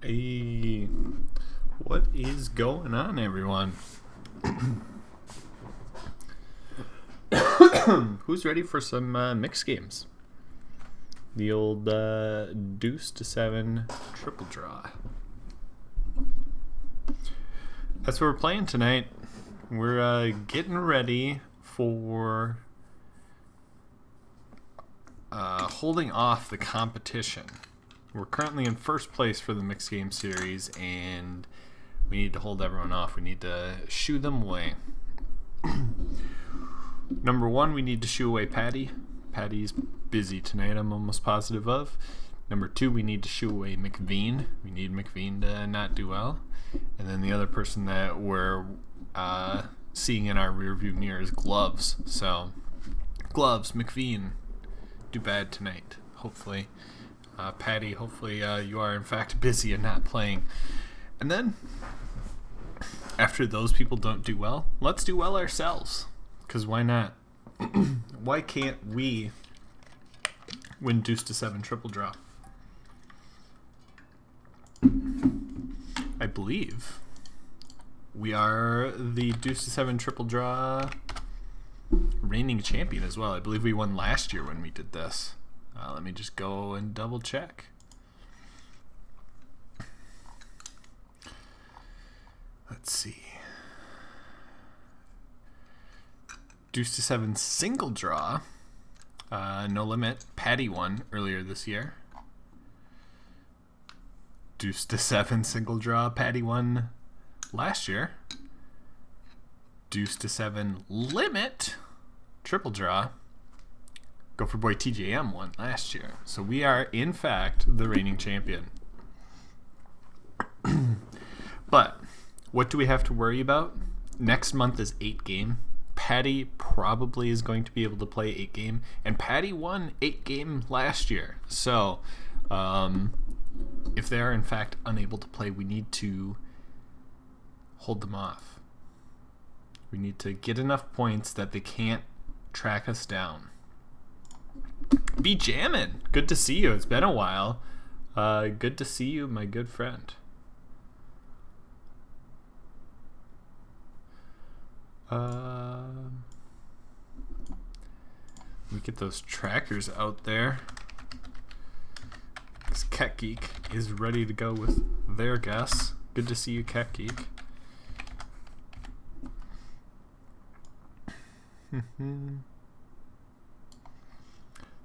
Hey, what is going on, everyone? Who's ready for some mixed games? The old deuce to seven triple draw. That's what we're playing tonight. We're getting ready for holding off the competition. We're currently in first place for the mixed game series, and we need to hold everyone off. We need to shoo them away. Number one, we need to shoo away Patty. Patty's busy tonight, I'm almost positive of. Number two, we need to shoo away McVean. We need McVean to not do well. And then the other person that we're seeing in our rearview mirror is Gloves. So, Gloves, McVean, do bad tonight, hopefully. Patty, hopefully you are in fact busy and not playing. And then, after those people don't do well, let's do well ourselves. Because why not? Why can't we win deuce to seven triple draw? I believe we are the deuce to seven triple draw reigning champion as well. I believe we won last year when we did this. Let me just go and double check. Let's see. Deuce to seven single draw. No limit. Patty won earlier this year. Deuce to seven single draw. Patty won last year. Deuce to seven limit triple draw. Gopher Boy TJM won last year. So we are, in fact, the reigning champion. But what do we have to worry about? Next month is 8-game. Patty probably is going to be able to play 8-game. And Patty won 8-game last year. So if they are, in fact, unable to play, we need to hold them off. We need to get enough points that they can't track us down. Be jammin'. Good to see you. It's been a while. Good to see you, my good friend. Let me get those trackers out there. This Cat Geek is ready to go with their guess. Good to see you, Cat Geek.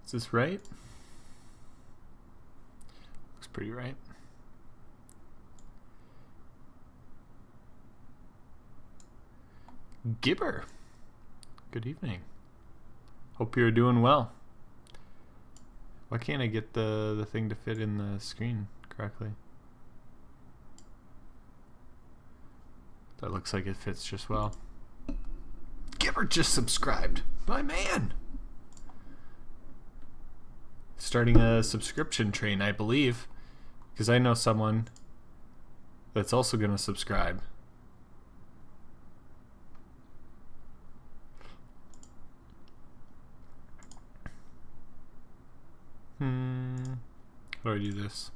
Is this right? Looks pretty right. Gibber, good evening. Hope you're doing well. Why can't I get the thing to fit in the screen correctly? That looks like it fits just well. Gibber just subscribed. My man. Starting a subscription train, I believe, because I know someone that's also going to subscribe. How do I do this?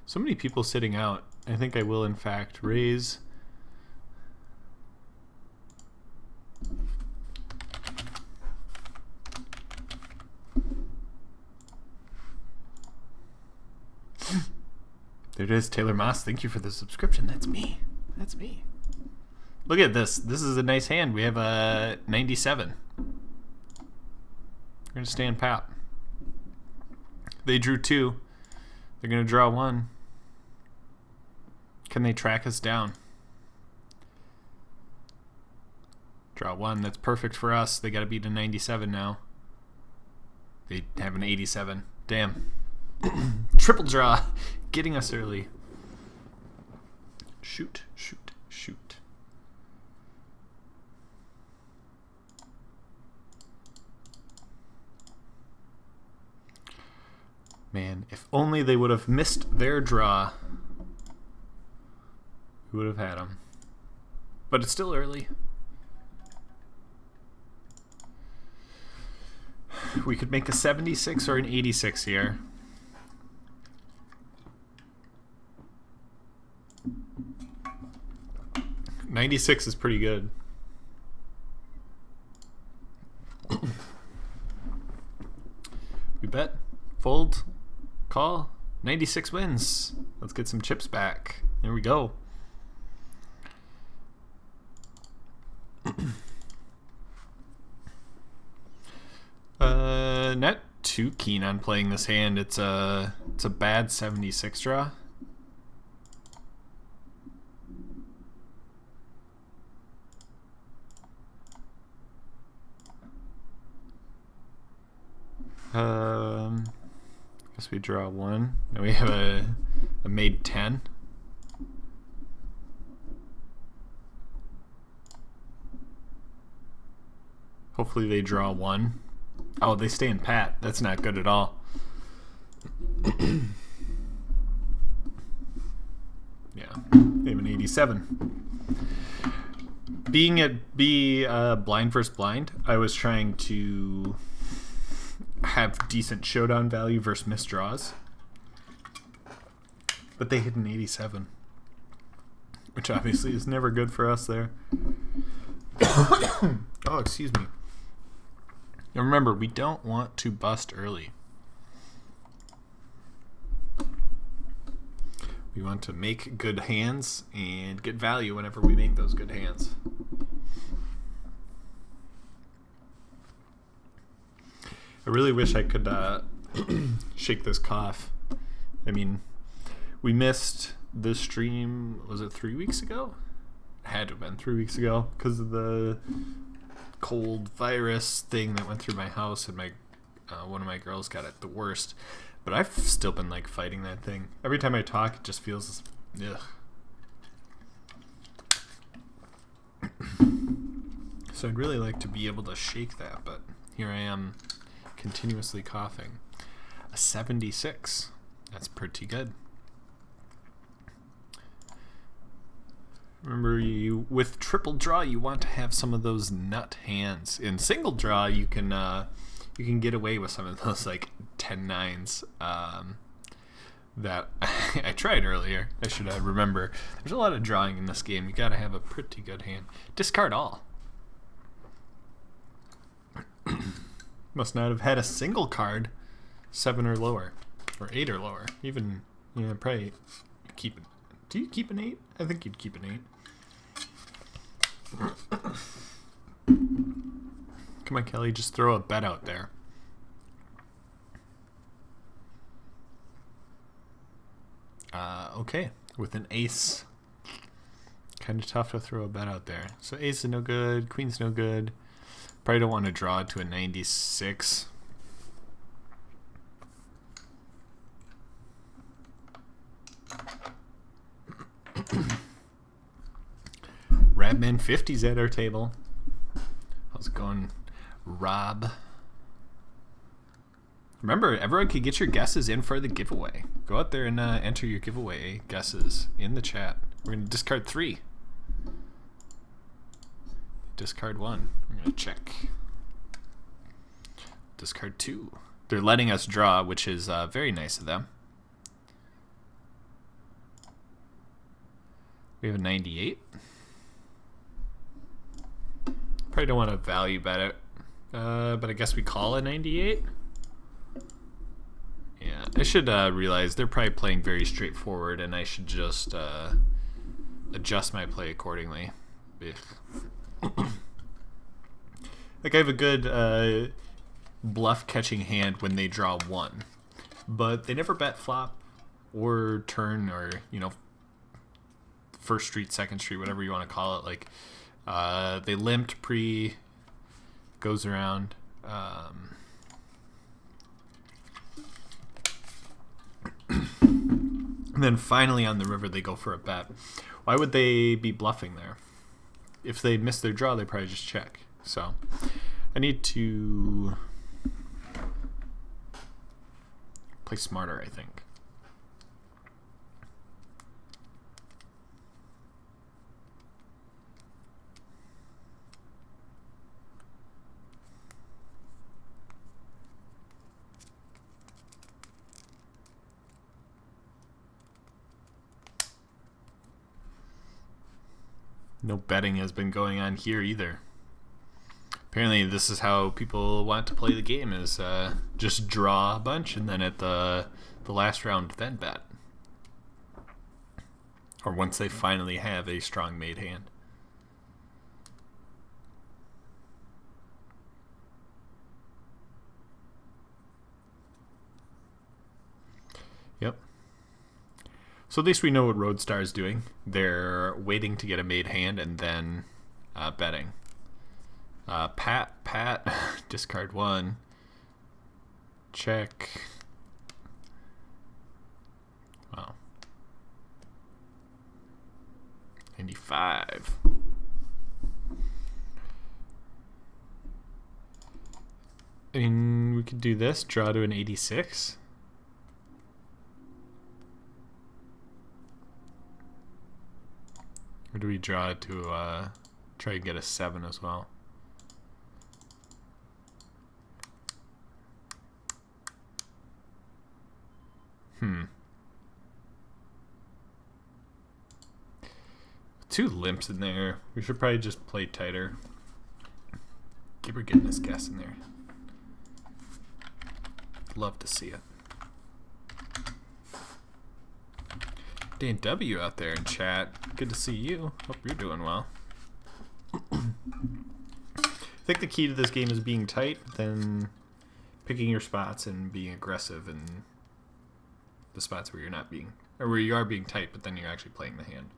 So many people sitting out. I think I will, in fact, raise. There it is, Taylor Moss. Thank you for the subscription. That's me. That's me. Look at this. This is a nice hand. We have a 97. We're going to stand pat. They drew 2. They're going to draw 1. Can they track us down? Draw 1. That's perfect for us. They got to beat a 97 now. They have an 87. Damn. Triple draw. Getting us early. Shoot, shoot, shoot. Man, if only they would have missed their draw, we would have had them. But it's still early. We could make a 76 or an 86 here. $96 is pretty good. We bet, fold, call. 96 wins. Let's get some chips back. There we go. Not too keen on playing this hand. It's a bad 76 draw. Guess we draw one. Now we have a made 10. Hopefully they draw one. Oh, they stay in pat. That's not good at all. Yeah, they have an 87. Being at blind versus blind, I was trying to have decent showdown value versus misdraws, but they hit an 87, which obviously is never good for us there. Oh, excuse me. Now remember, we don't want to bust early. We want to make good hands and get value whenever we make those good hands. I really wish I could shake this cough. I mean, we missed this stream, was it 3 weeks ago? It had to have been 3 weeks ago because of the cold virus thing that went through my house, and my one of my girls got it the worst. But I've still been like fighting that thing. Every time I talk, it just feels ugh. So I'd really like to be able to shake that, but here I am continuously coughing. A 76. That's pretty good. Remember, with triple draw, you want to have some of those nut hands. In single draw, you can get away with some of those like 10-9s that I tried earlier. I should remember. There's a lot of drawing in this game. You got to have a pretty good hand. Discard all. Must not have had a single card 7 or lower, or 8 or lower. Even, probably keep it. Do you keep an 8? I think you'd keep an 8. Come on, Kelly, just throw a bet out there. Okay, with an ace. Kind of tough to throw a bet out there. So ace is no good, queen's no good. Probably don't want to draw it to a 96. Radman 50's at our table. How's it going, Rob? Remember, everyone can get your guesses in for the giveaway. Go out there and enter your giveaway guesses in the chat. We're going to discard 3. Discard 1. We're going to check. Discard 2. They're letting us draw, which is very nice of them. We have a 98. Probably don't want to value bet it, but I guess we call a 98. Yeah, I should realize they're probably playing very straightforward, and I should just adjust my play accordingly. Like I have a good bluff catching hand when they draw 1, but they never bet flop or turn, or first street, second street, whatever you want to call it. Like they limped pre, goes around. And then finally on the river they go for a bet. Why would they be bluffing there? If they miss their draw, they probably just check. So I need to play smarter, I think. No betting has been going on here either. Apparently this is how people want to play the game, is just draw a bunch and then at the last round then bet. Or once they finally have a strong made hand. Yep. So at least we know what Roadstar is doing. They're waiting to get a made hand and then betting. Pat, discard 1. Check. Wow. 95. I mean, we could do this, draw to an 86. Or do we draw to try and get a 7 as well? Two limps in there. We should probably just play tighter. Gibber getting his guess in there. Love to see it. Dan W out there in chat. Good to see you. Hope you're doing well. I think the key to this game is being tight, then picking your spots and being aggressive in the spots where you're not being, or where you are being tight, but then you're actually playing the hand.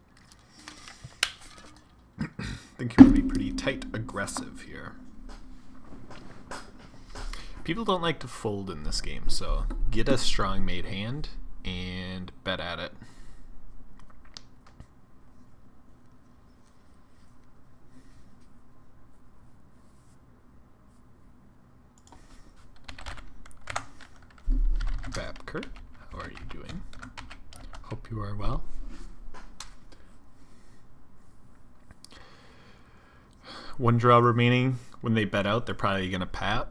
I think you want to be pretty tight aggressive here. People don't like to fold in this game, so get a strong made hand and bet at it. Babker, how are you doing? Hope you are well. One draw remaining. When they bet out, they're probably going to pat.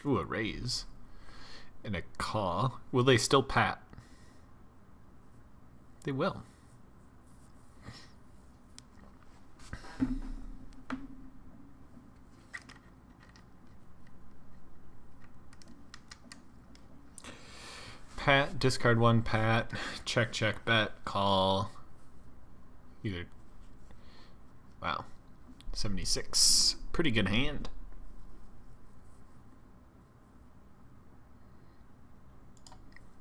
Ooh, a raise. And a call. Will they still pat? They will. Pat, discard 1, pat, check, check, bet, call. Either. Wow. 76. Pretty good hand.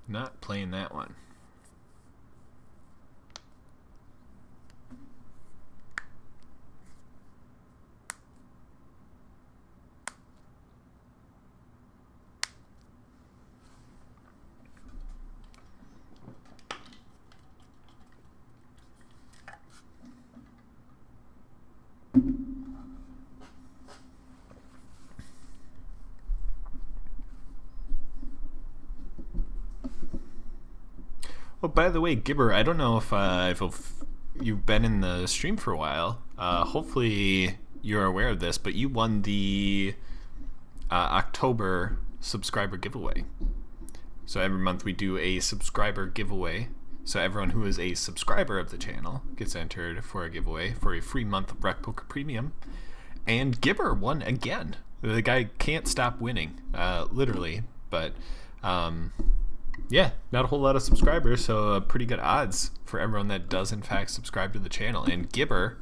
Not playing that one. Oh, by the way, Gibber, I don't know if you've been in the stream for a while. Hopefully you're aware of this, but you won the October subscriber giveaway. So every month we do a subscriber giveaway. So everyone who is a subscriber of the channel gets entered for a giveaway for a free month of RecPoker Premium. And Gibber won again. The guy can't stop winning, literally. But yeah, not a whole lot of subscribers, so pretty good odds for everyone that does in fact subscribe to the channel. And Gibber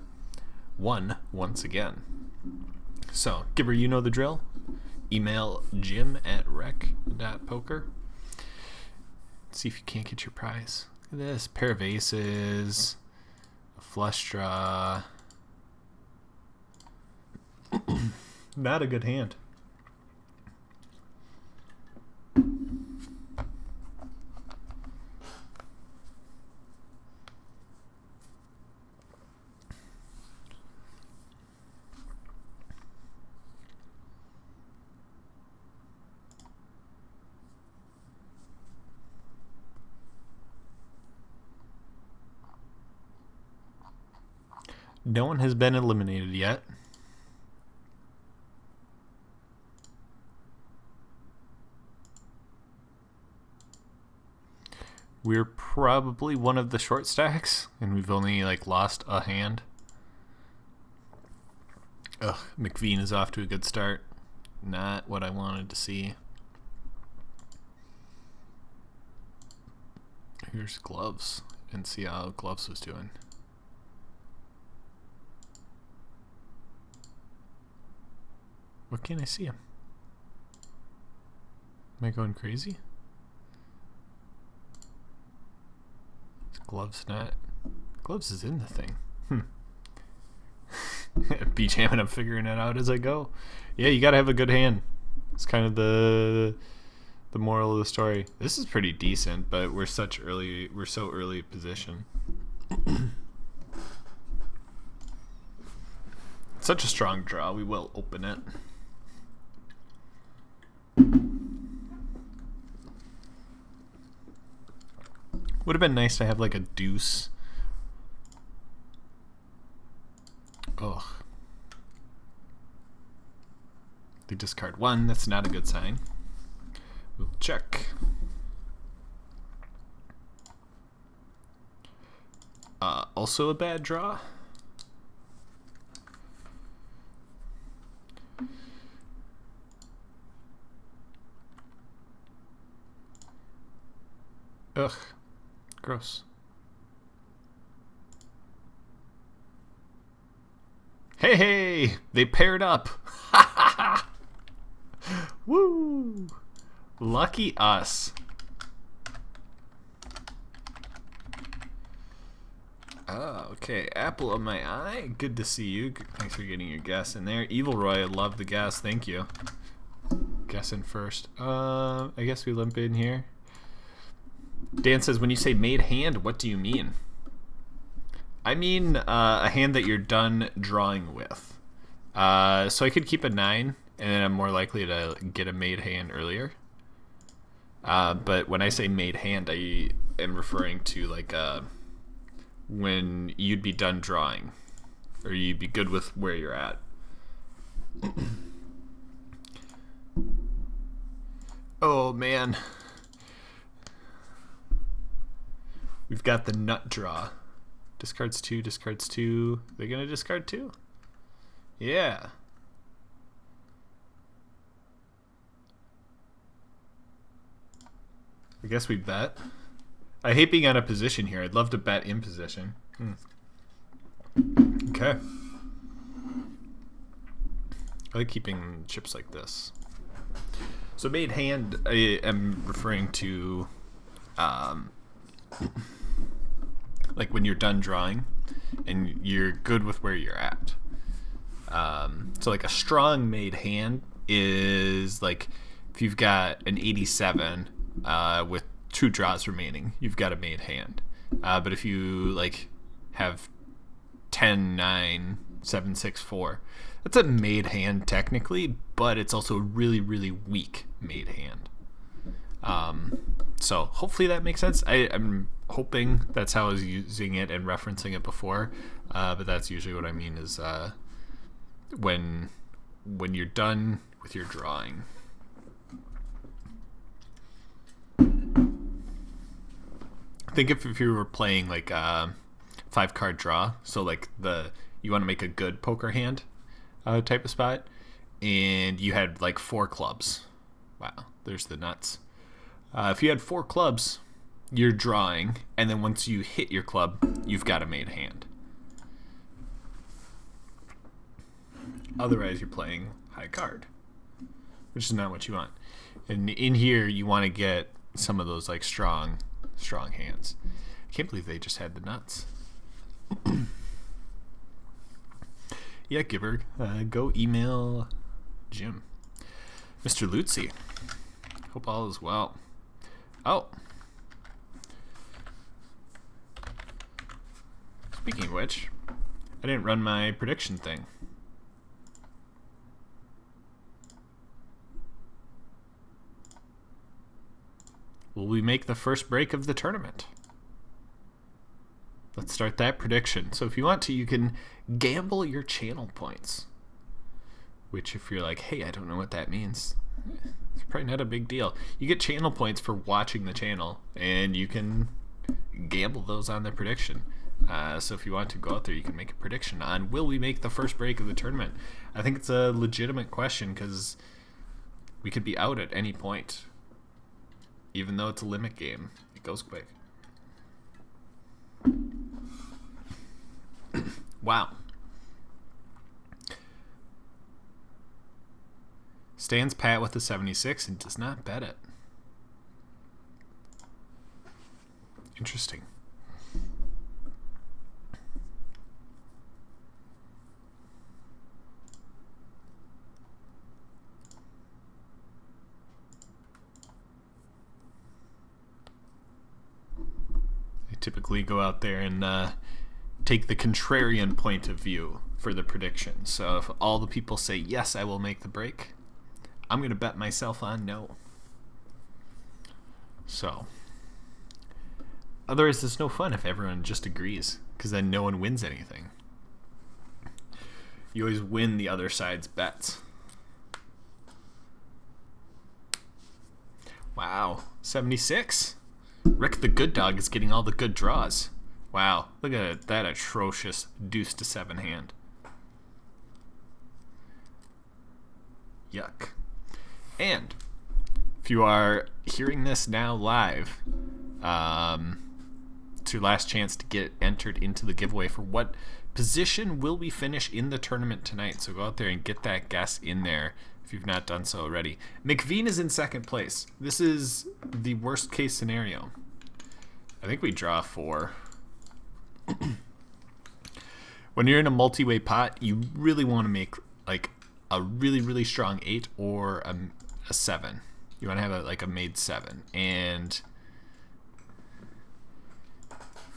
won once again. So Gibber, you know the drill. Email jim@rec.poker. See if you can't get your prize. Look at this, pair of aces, a flush draw. Not a good hand. No one has been eliminated yet. We're probably one of the short stacks, and we've only like lost a hand. Ugh, McVean is off to a good start. Not what I wanted to see. Here's Gloves, and see how Gloves was doing. What can't I see him? Am I going crazy? Gloves not. Gloves is in the thing. Beach jamming, I'm figuring it out as I go. Yeah, you gotta have a good hand. It's kind of the moral of the story. This is pretty decent, but we're so early position. Such a strong draw. We will open it. Would have been nice to have like a deuce. Ugh. They discard one. That's not a good sign. We'll check. Also a bad draw. Ugh. Gross. Hey, they paired up. Woo! Lucky us. Oh, okay. Apple of my eye. Good to see you. Thanks for getting your guess in there. Evil Roy, I love the guess. Thank you. Guess in first. I guess we limp in here. Dan says, when you say made hand, what do you mean? I mean a hand that you're done drawing with. So I could keep a 9, and then I'm more likely to get a made hand earlier. But when I say made hand, I am referring to like when you'd be done drawing, or you'd be good with where you're at. Oh man. We've got the nut draw. Discards 2, discards 2. They're going to discard 2? Yeah. I guess we bet. I hate being out of position here. I'd love to bet in position. Okay. I like keeping chips like this. So made hand, I am referring to like when you're done drawing and you're good with where you're at. So like a strong made hand is like if you've got an 87 with 2 draws remaining, you've got a made hand. But if you like have 10, 9, 7, 6, 4, that's a made hand technically, but it's also a really, really weak made hand. So hopefully that makes sense. I'm hoping that's how I was using it and referencing it before, but that's usually what I mean is when you're done with your drawing. Think if you were playing like a 5-card draw, so like you want to make a good poker hand type of spot, and you had like 4 clubs. Wow, there's the nuts. If you had 4 clubs, you're drawing, and then once you hit your club, you've got a made hand. Otherwise, you're playing high card, which is not what you want. And in here, you want to get some of those like strong hands. I can't believe they just had the nuts. Yeah, Gibberg, go email Jim. Mr. Lutzi, hope all is well. Oh. Speaking of which, I didn't run my prediction thing. Will we make the first break of the tournament? Let's start that prediction. So if you want to, you can gamble your channel points. Which if you're like, hey, I don't know what that means. It's probably not a big deal. You get channel points for watching the channel, and you can gamble those on the prediction. So if you want to go out there, you can make a prediction on will we make the first break of the tournament. I think it's a legitimate question because we could be out at any point. Even though it's a limit game, it goes quick. Wow. Stands pat with the 76 and does not bet it. Interesting. I typically go out there and take the contrarian point of view for the prediction. So if all the people say, yes, I will make the break, I'm going to bet myself on no. So, otherwise it's no fun if everyone just agrees, because then no one wins anything. You always win the other side's bets. Wow, 76. Rick the Good Dog is getting all the good draws. Wow, look at that atrocious deuce to 7 hand. Yuck. And if you are hearing this now live, it's your last chance to get entered into the giveaway for what position will we finish in the tournament tonight. So go out there and get that guess in there if you've not done so already. McVean is in second place. This is the worst case scenario. I think we draw 4. When you're in a multi-way pot, you really want to make like a really, really strong 8 or a 7. You want to have a made 7, and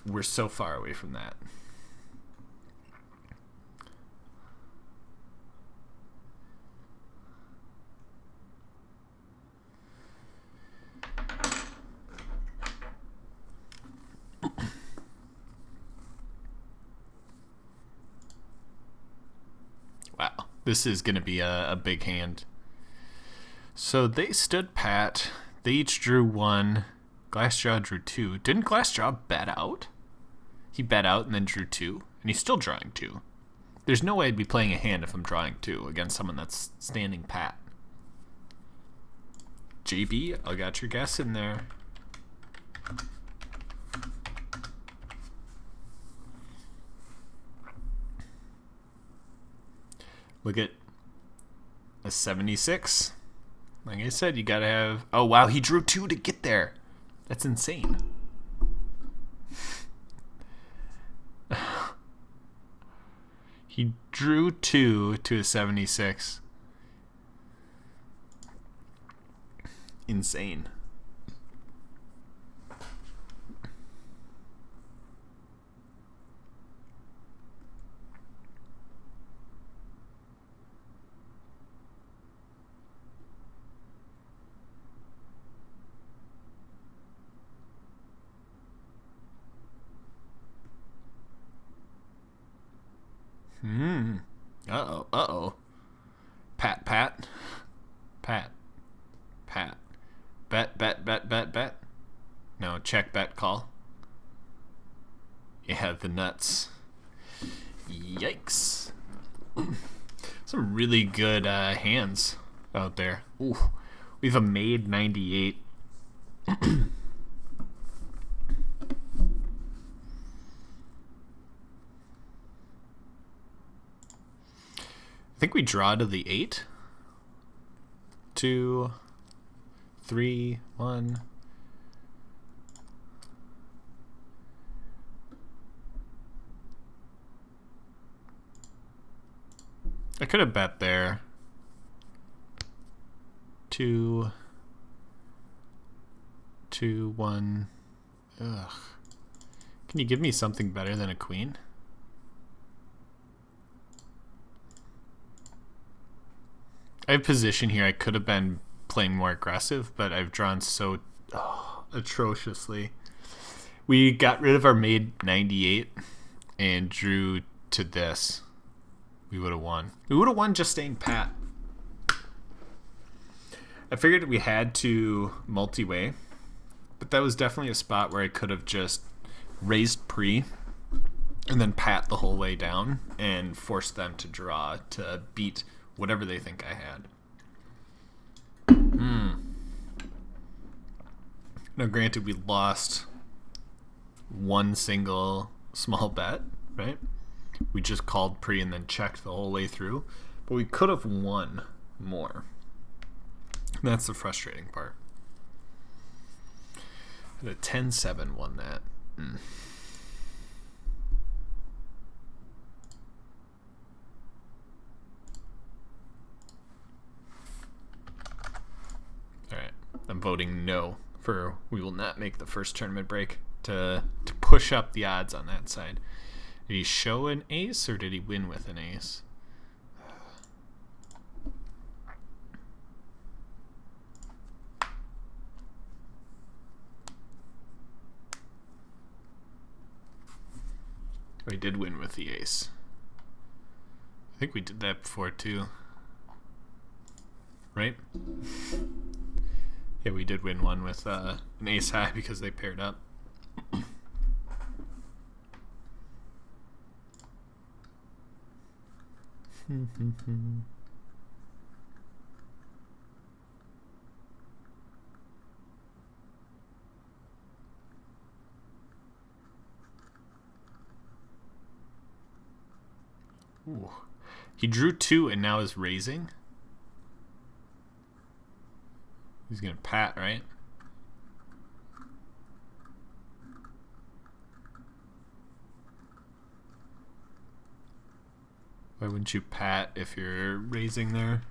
we're so far away from that. Wow, this is going to be a big hand. So they stood pat. They each drew 1. Glassjaw drew 2. Didn't Glassjaw bet out? He bet out and then drew 2. And he's still drawing 2. There's no way I'd be playing a hand if I'm drawing 2 against someone that's standing pat. JB, I got your guess in there. Look at a 76. Like I said, you gotta have... Oh, wow, he drew 2 to get there. That's insane. He drew 2 to a 76. Insane. Uh-oh, uh-oh. Pat. Bet. No, check, bet, call. Yeah, the nuts. Yikes. Some really good hands out there. Ooh, we have a made 98. I think we draw to the 8. 2, 3, 1. I could have bet there. 2, 2, 1. Ugh. Can you give me something better than a queen? I have position here. I could have been playing more aggressive, but I've drawn so atrociously. We got rid of our made 98 and drew to this. We would have won. We would have won just staying pat. I figured we had to multi-way, but that was definitely a spot where I could have just raised pre and then pat the whole way down and force them to draw to beat whatever they think I had. Now, granted, we lost one single small bet, right? We just called pre and then checked the whole way through, but we could have won more. That's the frustrating part. And a 10-7 won that. Alright, I'm voting no for we will not make the first tournament break to push up the odds on that side. Did he show an ace or did he win with an ace? We did win with the ace. I think we did that before too. Right? Yeah, we did win one with an ace high because they paired up. Ooh. He drew 2 and now is raising. He's gonna pat, right? Why wouldn't you pat if you're raising there?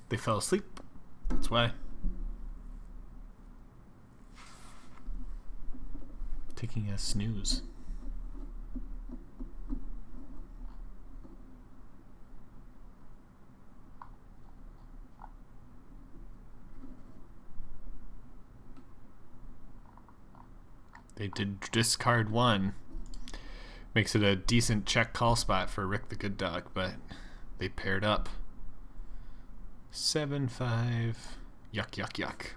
They fell asleep. That's why. Taking a snooze. They did discard 1. Makes it a decent check call spot for Rick the Good Dog, but they paired up. 7-5. Yuck, yuck, yuck.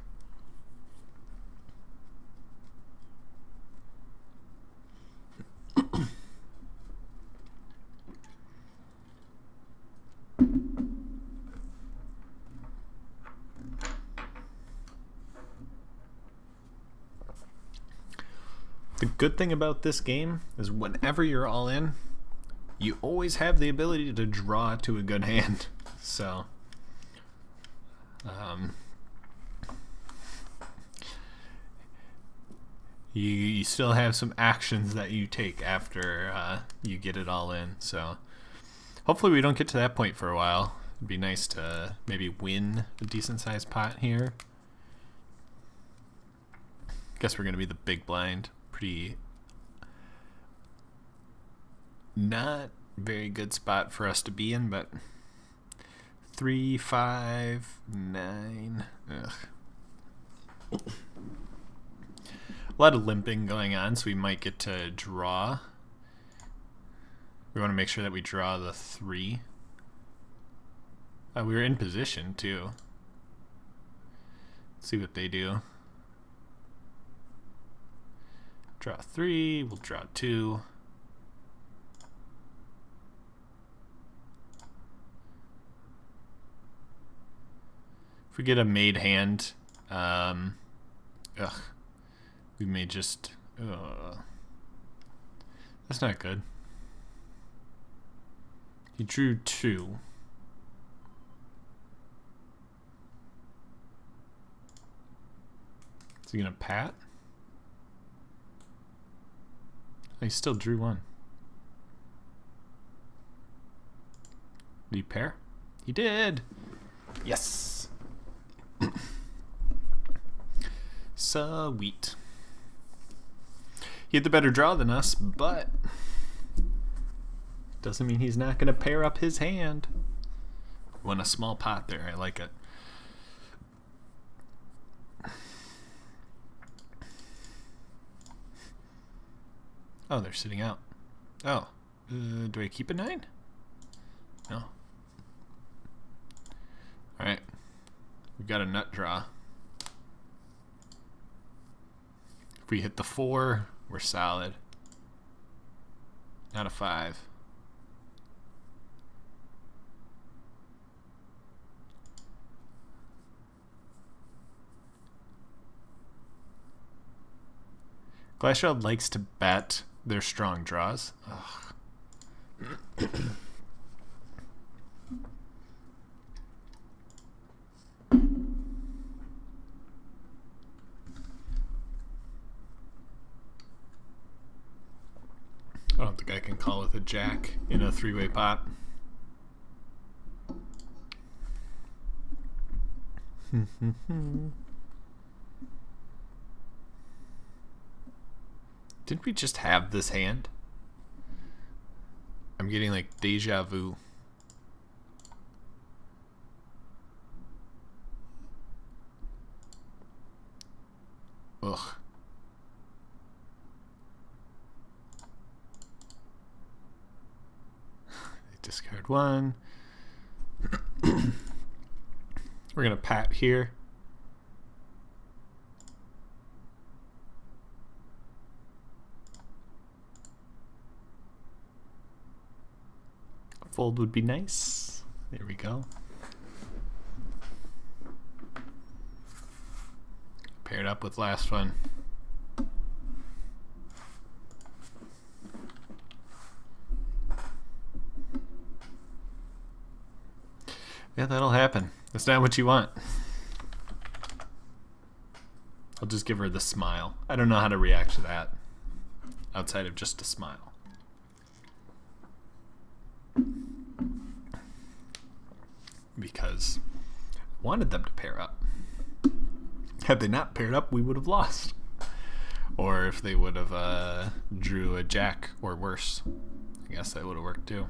The good thing about this game is whenever you're all in, you always have the ability to draw to a good hand. So, you still have some actions that you take after you get it all in. So, hopefully we don't get to that point for a while. It'd be nice to maybe win a decent sized pot here. Guess we're going to be the big blind. Pretty not very good spot for us to be in, but 3, 5, 9. Ugh. A lot of limping going on, so we might get to draw. We want to make sure that we draw the 3. We were in position too. Let's see what they do. Draw 3, we'll draw 2. If we get a made hand, we may just, that's not good. He drew 2. Is he gonna pat? He still drew 1. Did he pair? He did! Yes! Sweet. He had the better draw than us, but doesn't mean he's not going to pair up his hand. Won a small pot there. I like it. Oh, they're sitting out. Oh, do I keep a 9? No. All right, we've got a nut draw. If we hit the 4, we're solid. Not a 5. Glassshell likes to bet their strong draws. Ugh. I don't think I can call with a jack in a 3-way pot. Didn't we just have this hand? I'm getting like deja vu. Ugh. Discard 1. We're gonna pat here. Fold would be nice. There we go. Paired up with last one. Yeah, that'll happen. That's not what you want. I'll just give her the smile. I don't know how to react to that outside of just a smile. Because I wanted them to pair up. Had they not paired up, we would have lost. Or if they would have drew a jack or worse, I guess that would have worked too.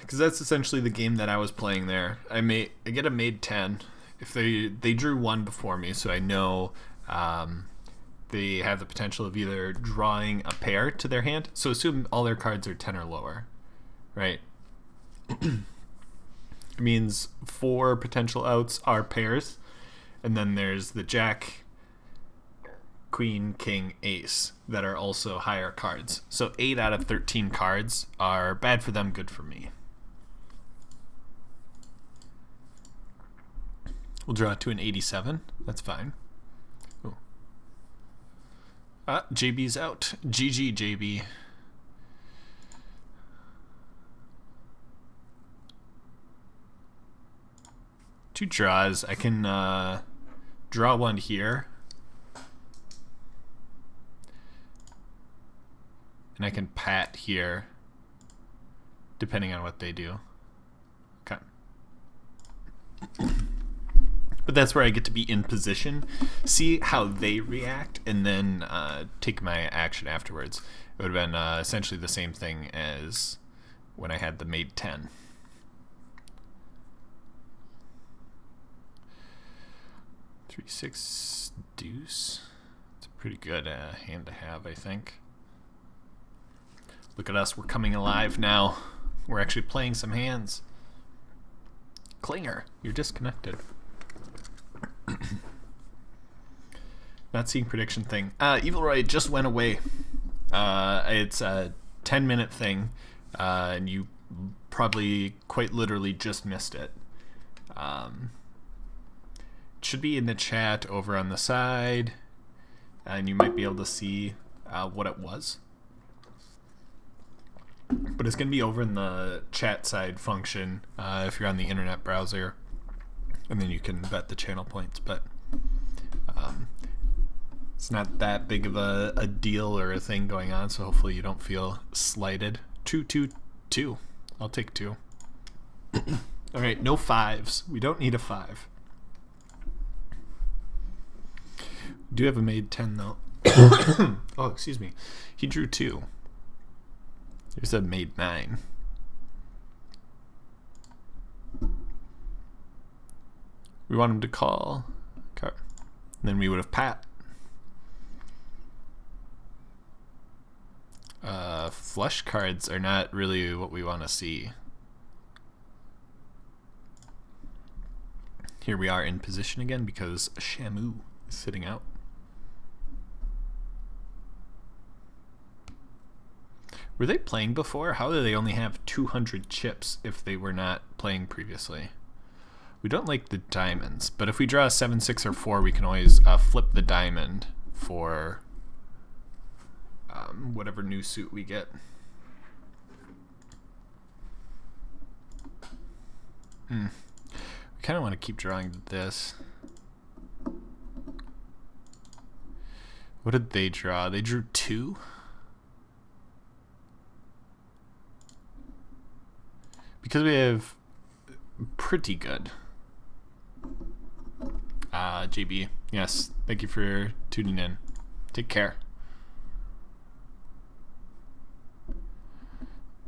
Because that's essentially the game that I was playing there. I get a made 10. If they drew 1 before me, so I know they have the potential of either drawing a pair to their hand. So assume all their cards are 10 or lower, right? It means 4 potential outs are pairs, and then there's the jack, queen, king, ace that are also higher cards. So 8 out of 13 cards are bad for them, good for me. We'll draw to an 87. That's fine. Ooh. JB's out. GG, JB. Two draws. I can draw one here. And I can pat here, depending on what they do. Okay. But that's where I get to be in position, see how they react, and then take my action afterwards. It would have been essentially the same thing as when I had the made 10. Three, 6, deuce. It's a pretty good hand to have, I think. Look at us, we're coming alive now. We're actually playing some hands. Klinger, you're disconnected. Not seeing prediction thing. Evil Roy just went away. It's a 10-minute thing, and you probably quite literally just missed it. It should be in the chat over on the side, and you might be able to see what it was. But it's going to be over in the chat side function if you're on the internet browser, and then you can bet the channel points. But it's not that big of a deal or a thing going on, so hopefully you don't feel slighted. 2, 2, 2. I'll take 2. All right, no 5s. We don't need a 5. We do have a made 10 though. Oh, excuse me. He drew 2. Here's a made 9. We want him to call. Okay. And then we would have pat. flush cards are not really what we want to see. Here we are in position again because Shamu is sitting out. Were they playing before? How do they only have 200 chips if they were not playing previously? We don't like the diamonds, but if we draw a 7, 6, or 4, we can always flip the diamond for whatever new suit we get. We kind of want to keep drawing this. What did they draw? They drew 2? Because we have pretty good. JB, yes, thank you for tuning in. Take care.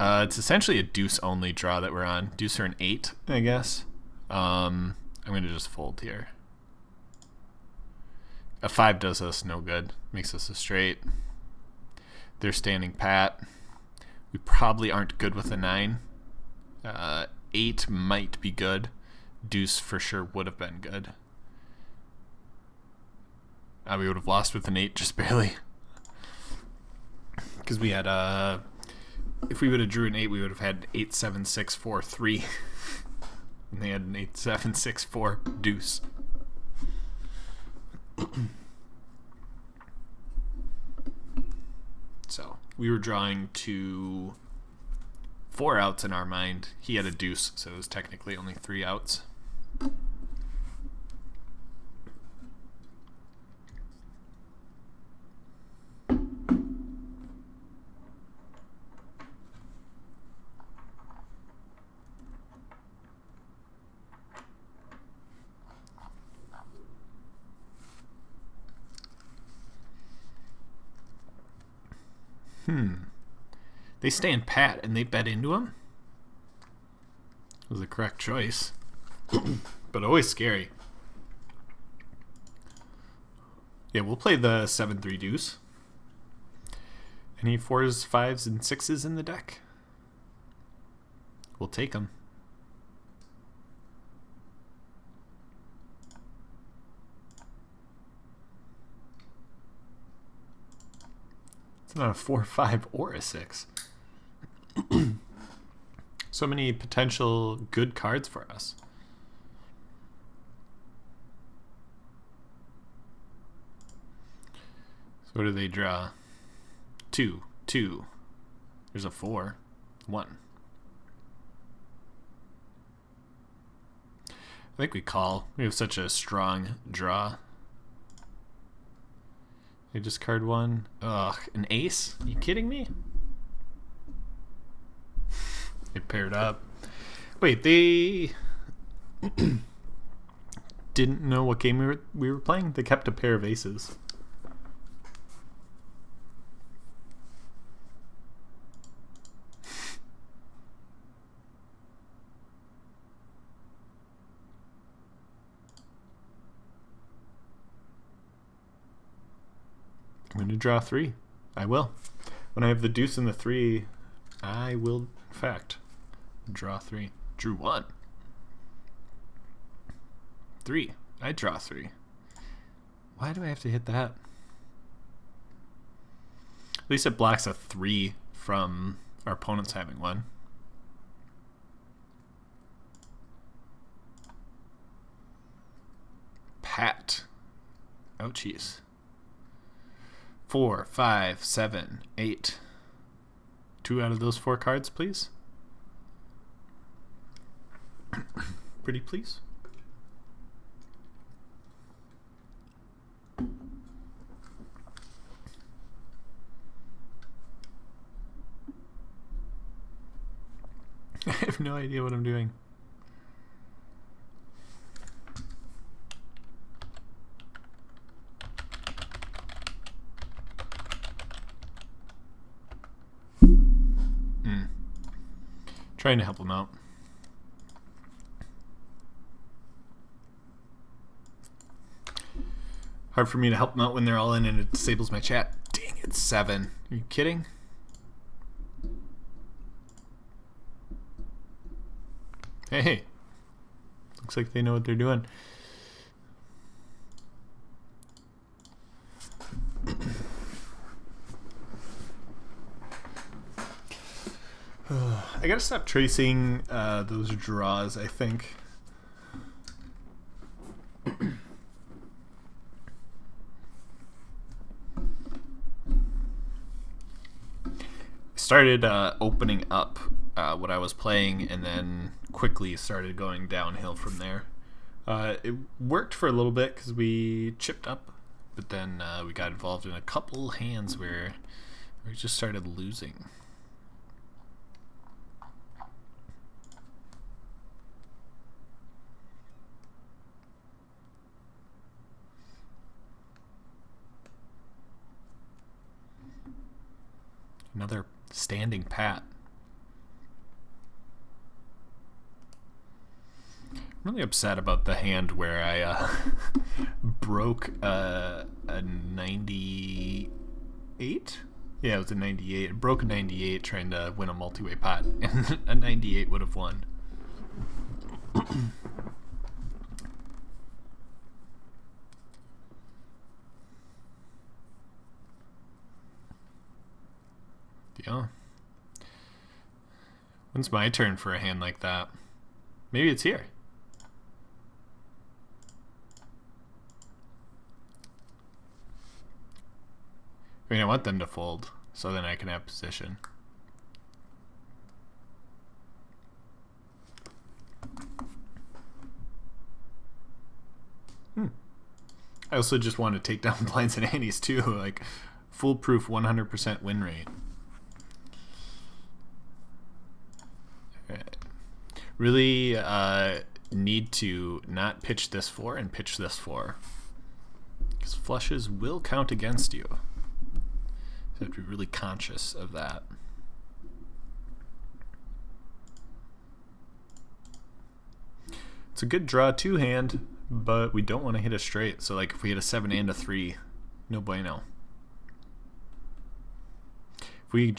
It's essentially a deuce only draw that we're on. Deuce or an 8, I guess. I'm going to just fold here. A 5 does us no good. Makes us a straight. They're standing pat. We probably aren't good with a 9. 8 might be good. Deuce for sure would have been good. We would have lost with an 8 just barely. Because we had if we would have drew an 8, we would have had 8, 7, 6, 4, 3. And they had an 8, 7, 6, 4 deuce. So we were drawing to 4 outs in our mind. He had a deuce, so it was technically only 3 outs. They stand pat and they bet into him. It was the correct choice. But always scary. Yeah, we'll play the 7-3 deuce. Any 4s, 5s, and 6s in the deck? We'll take them. It's not a 4, 5, or a 6. So many potential good cards for us. So what do they draw? 2, 2. There's a 4, 1. I think we call. We have such a strong draw. They discard 1. Ugh, an ace? Are you kidding me? They paired up. Wait, they didn't know what game we were playing? They kept a pair of aces. I'm going to draw 3. I will. When I have the deuce and the 3, I will, in fact, draw 3. Drew 1. 3. I draw 3. Why do I have to hit that? At least it blocks a 3 from our opponents having 1. Pat. Oh, jeez. 4, 5, 7, 8. 2 out of those 4 cards, please. Pretty please. I have no idea what I'm doing. Trying to help them out. Hard for me to help them out when they're all in and it disables my chat. Dang it, 7. Are you kidding? Hey, looks like they know what they're doing. I gotta stop tracing those draws, I think. Started opening up what I was playing and then quickly started going downhill from there. It worked for a little bit because we chipped up, but then we got involved in a couple hands where we just started losing. Another standing pat. I'm really upset about the hand where I broke a 98. Yeah, it was a 98. I broke a 98 trying to win a multi-way pot, and a 98 would have won. Yeah. When's my turn for a hand like that? Maybe it's here. I mean, I want them to fold, so then I can have position. I also just want to take down blinds and antes too, like foolproof 100% win rate. Really need to not pitch this 4 and pitch this 4, because flushes will count against you. So you have to be really conscious of that. It's a good draw 2 hand, but we don't want to hit a straight. So like if we hit a 7 and a 3, no bueno. If we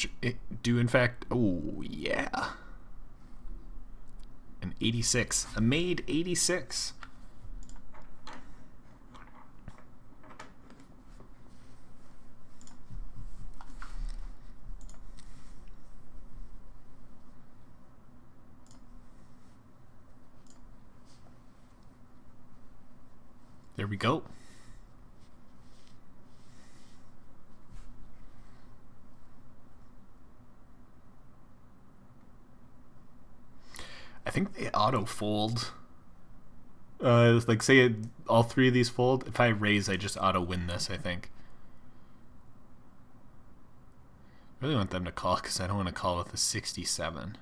do in fact, oh yeah, an 86, a made 86. There we go. I think they auto fold. Like say all 3 of these fold. If I raise, I just auto win this, I think. I really want them to call because I don't want to call with a 67.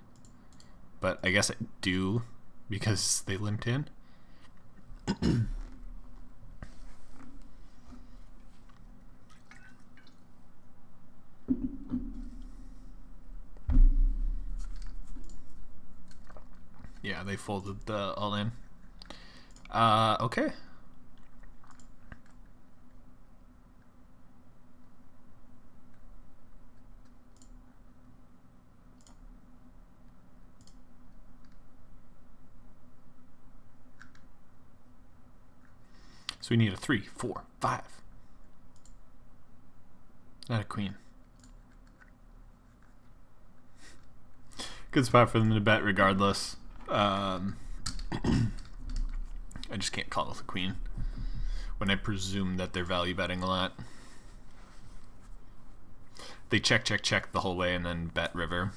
But I guess I do because they limped in. Yeah, they folded the all in. Okay. So we need a 3, 4, 5. Not a queen. Good spot for them to bet regardless. I just can't call with a queen when I presume that they're value betting a lot. They check the whole way and then bet river.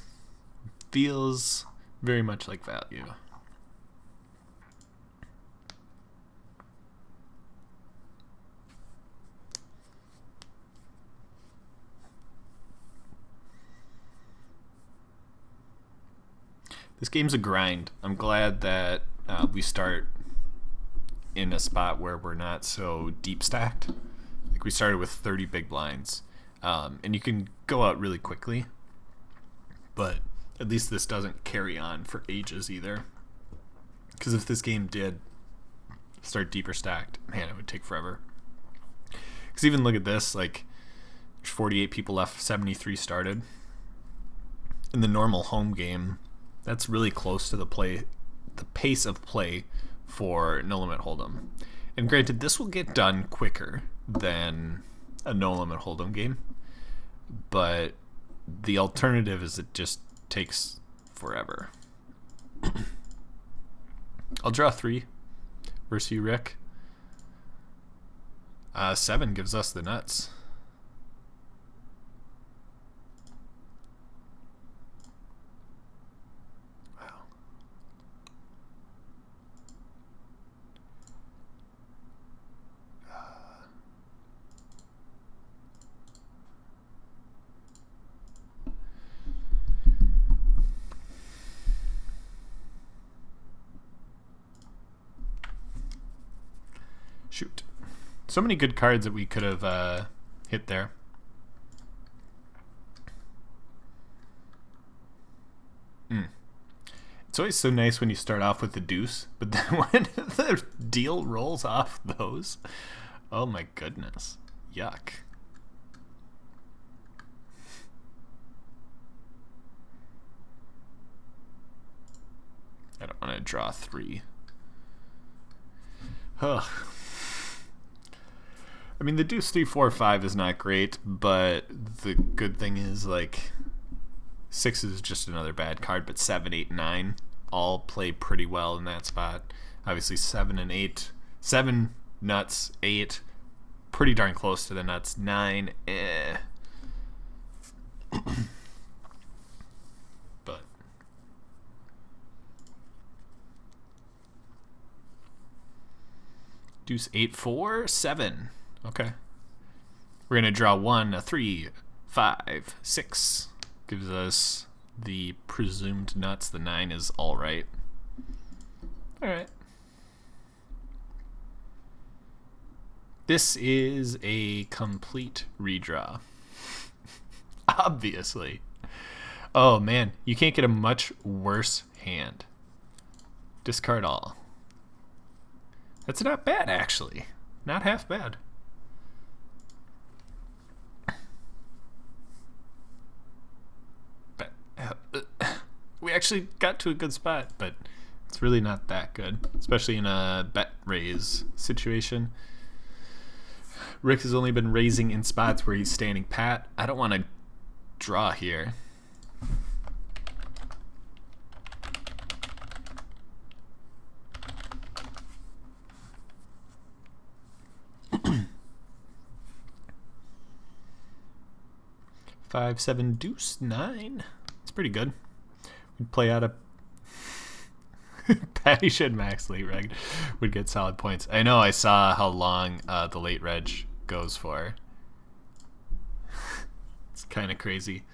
Feels very much like value. This game's a grind. I'm glad that we start in a spot where we're not so deep stacked. Like we started with 30 big blinds. And you can go out really quickly. But at least this doesn't carry on for ages either. Because if this game did start deeper stacked, man, it would take forever. Because even look at this, like there's 48 people left, 73 started. In the normal home game, that's really close to the the pace of play for No Limit Hold'em. And granted, this will get done quicker than a No Limit Hold'em game, but the alternative is it just takes forever. I'll draw 3 versus you, Rick. 7 gives us the nuts. Wow. Shoot. So many good cards that we could have hit there. It's always so nice when you start off with the deuce, but then when the deal rolls off those, oh my goodness. Yuck. I don't want to draw 3. Ugh. I mean, the deuce 3, 4, 5 is not great, but the good thing is, like, 6 is just another bad card, but 7, 8, 9 all play pretty well in that spot. Obviously, 7 and 8. 7, nuts. 8, pretty darn close to the nuts. 9, But deuce 8, 4, 7. Okay. We're going to draw 1, a 3, 5, 6. Gives us the presumed nuts. The 9 is all right. All right. This is a complete redraw. Obviously. Oh, man. You can't get a much worse hand. Discard all. That's not bad, actually. Not half bad. We actually got to a good spot, but it's really not that good, especially in a bet raise situation. Rick has only been raising in spots where he's standing pat. I don't want to draw here. Five, 7, deuce, 9. It's pretty good. We'd play out a Patty should max late reg. Would get solid points. I know. I saw how long the late reg goes for. It's kind of crazy.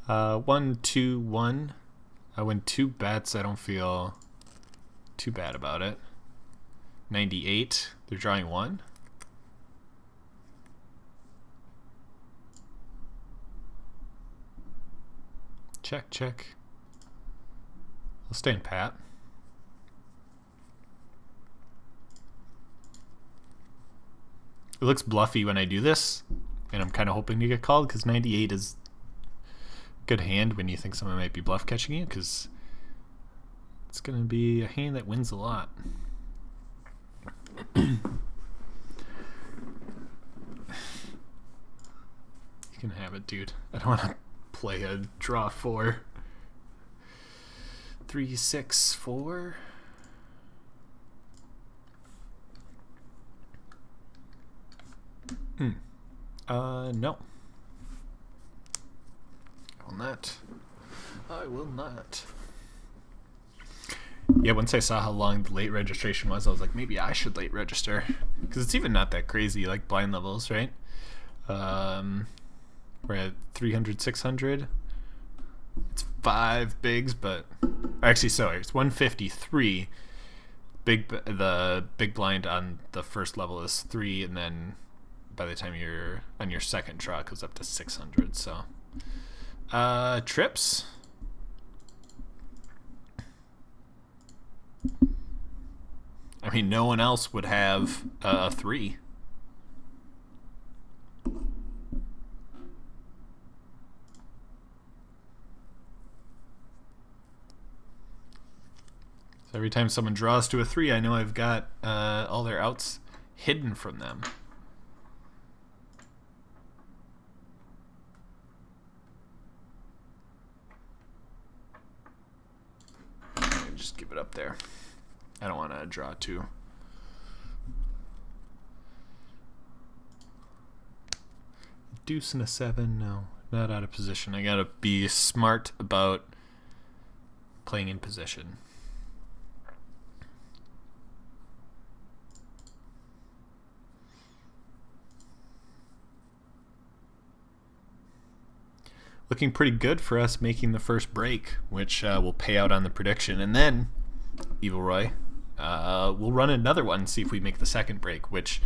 1, 2, 1. I win 2 bets. I don't feel too bad about it. 98. They're drawing 1. Check, check. I'll stay in pat. It looks bluffy when I do this, and I'm kind of hoping to get called because 98 is a good hand when you think someone might be bluff catching you, because it's going to be a hand that wins a lot. You can have it, dude. I don't want to play a draw 4. 3, 6, 4. No. I will not. I will not. Yeah, once I saw how long the late registration was, I was like, maybe I should late register. Because it's even not that crazy, like blind levels, right? We're at 300, 600. It's 5 bigs, but actually, sorry, it's 153. The big blind on the first level is 3, and then by the time you're on your second draw, it goes up to 600. So, trips. I mean, no one else would have a 3. Every time someone draws to a 3, I know I've got all their outs hidden from them. Just give it up there. I don't want to draw 2. Deuce and a 7, no, not out of position. I gotta be smart about playing in position. Looking pretty good for us making the first break, which will pay out on the prediction. And then, Evil Roy, we'll run another one and see if we make the second break, which,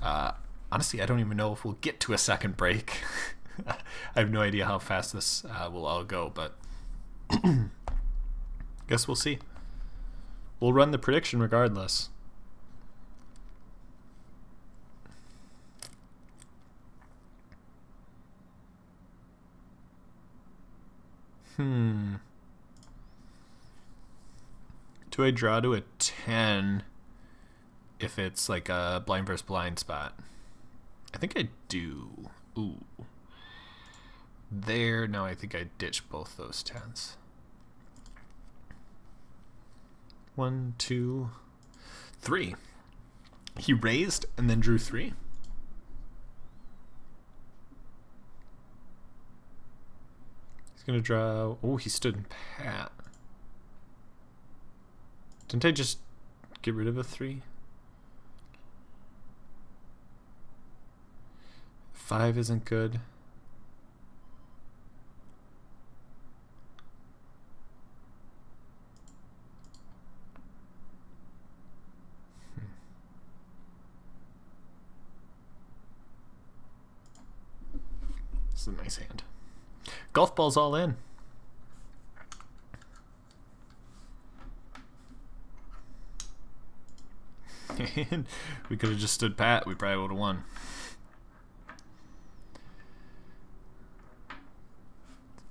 honestly, I don't even know if we'll get to a second break. I have no idea how fast this will all go, but guess we'll see. We'll run the prediction regardless. Do I draw to a 10 if it's like a blind versus blind spot? I think I do. Ooh. There, no, I think I ditched both those 10s. 1, 2, 3. He raised and then drew 3. He's gonna draw. Oh, he stood in pat. Didn't I just get rid of a 3? 5 isn't good. This is a nice hand. Golf ball's all in. We could have just stood pat. We probably would have won.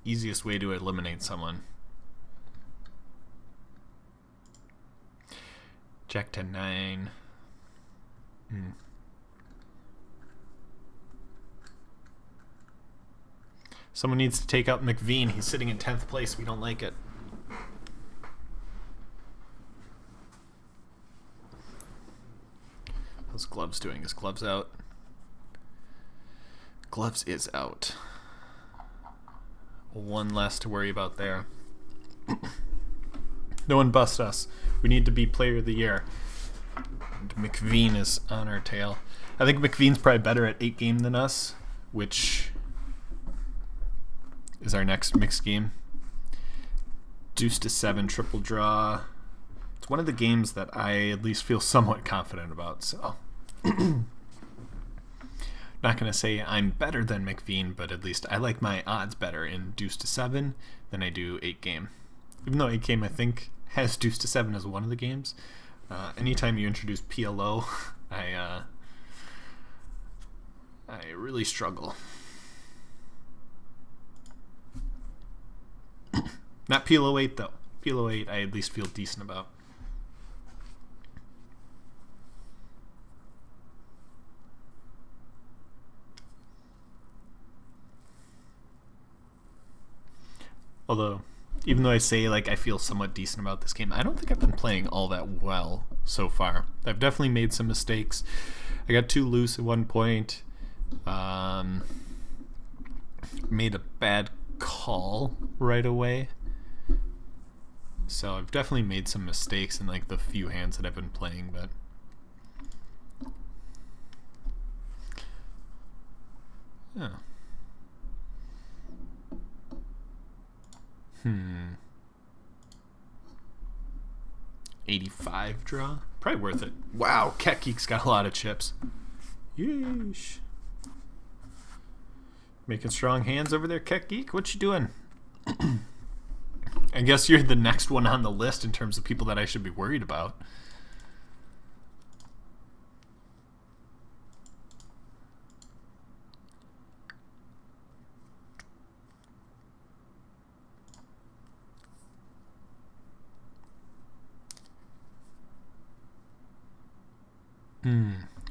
Easiest way to eliminate someone. Jack 10-9. Someone needs to take out McVean. He's sitting in 10th place. We don't like it. How's Gloves doing? Is Gloves out? Gloves is out. One less to worry about there. No one bust us. We need to be player of the year. And McVean is on our tail. I think McVean's probably better at 8 game than us, which is our next mixed game. Deuce to 7 triple draw. It's one of the games that I at least feel somewhat confident about, so not going to say I'm better than McVean, but at least I like my odds better in deuce to 7 than I do 8 game. Even though 8 game I think has deuce to 7 as one of the games. Anytime you introduce PLO, I really struggle. Not PLO 8 though. PLO 8 I at least feel decent about. Although, even though I say like I feel somewhat decent about this game, I don't think I've been playing all that well so far. I've definitely made some mistakes. I got too loose at one point. Made a bad call right away. So I've definitely made some mistakes in like the few hands that I've been playing, but yeah. 85 draw? Probably worth it. Wow, Cat Geek's got a lot of chips. Yeesh. Making strong hands over there, Cat Geek? What you doing? I guess you're the next one on the list in terms of people that I should be worried about.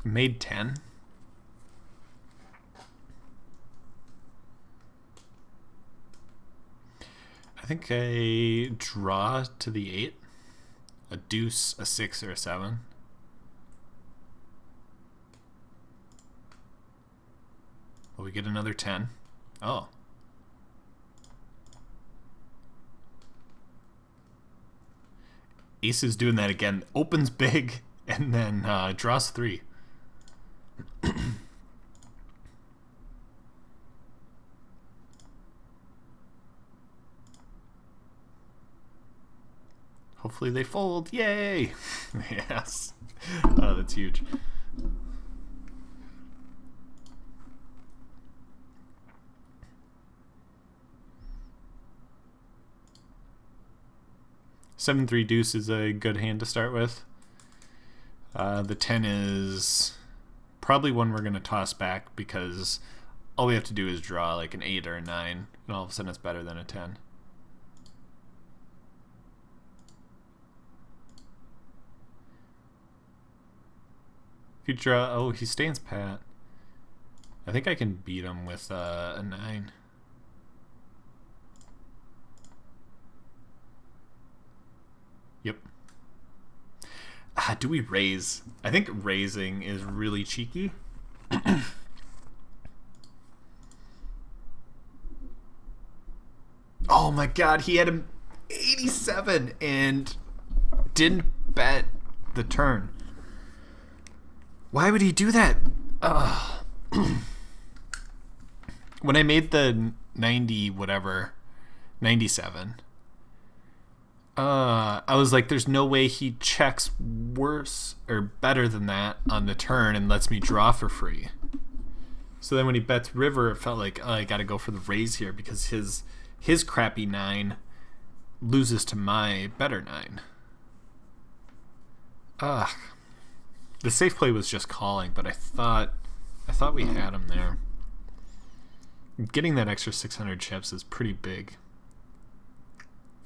Made 10. I think I draw to the 8. A deuce, a 6, or a 7. Will we get another 10? Oh. Ace is doing that again. Opens big and then draws 3. Hopefully they fold. Yay! Yes. Oh, that's huge. Seven, 3 deuce is a good hand to start with. The 10 is probably one we're going to toss back because all we have to do is draw like an 8 or a 9, and all of a sudden it's better than a 10. If you draw, oh, he stands pat. I think I can beat him with a 9. Yep. Do we raise? I think raising is really cheeky. Oh my god, he had him 87 and didn't bet the turn. Why would he do that? When I made the 90 whatever, 97, I was like, there's no way he checks worse or better than that on the turn and lets me draw for free. So then when he bets river, it felt like, oh, I gotta go for the raise here because his crappy 9 loses to my better 9. The safe play was just calling, but I thought we had him there. Getting that extra 600 chips is pretty big.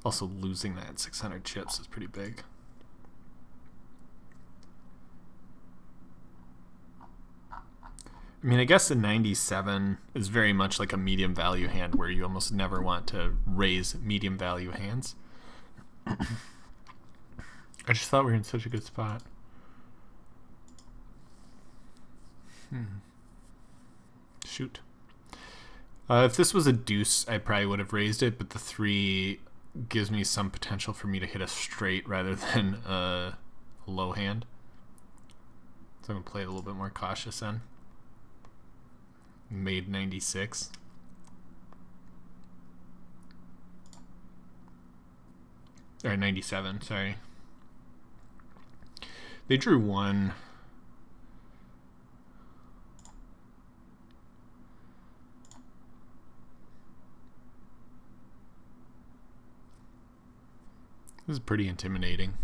Also, losing that 600 chips is pretty big. I mean, I guess the 97 is very much like a medium value hand where you almost never want to raise medium value hands. I just thought we were in such a good spot. Shoot. If this was a deuce, I probably would have raised it, but the 3 gives me some potential for me to hit a straight rather than a low hand. So I'm going to play it a little bit more cautious then. Made 96. Or 97, sorry. They drew 1. This is pretty intimidating.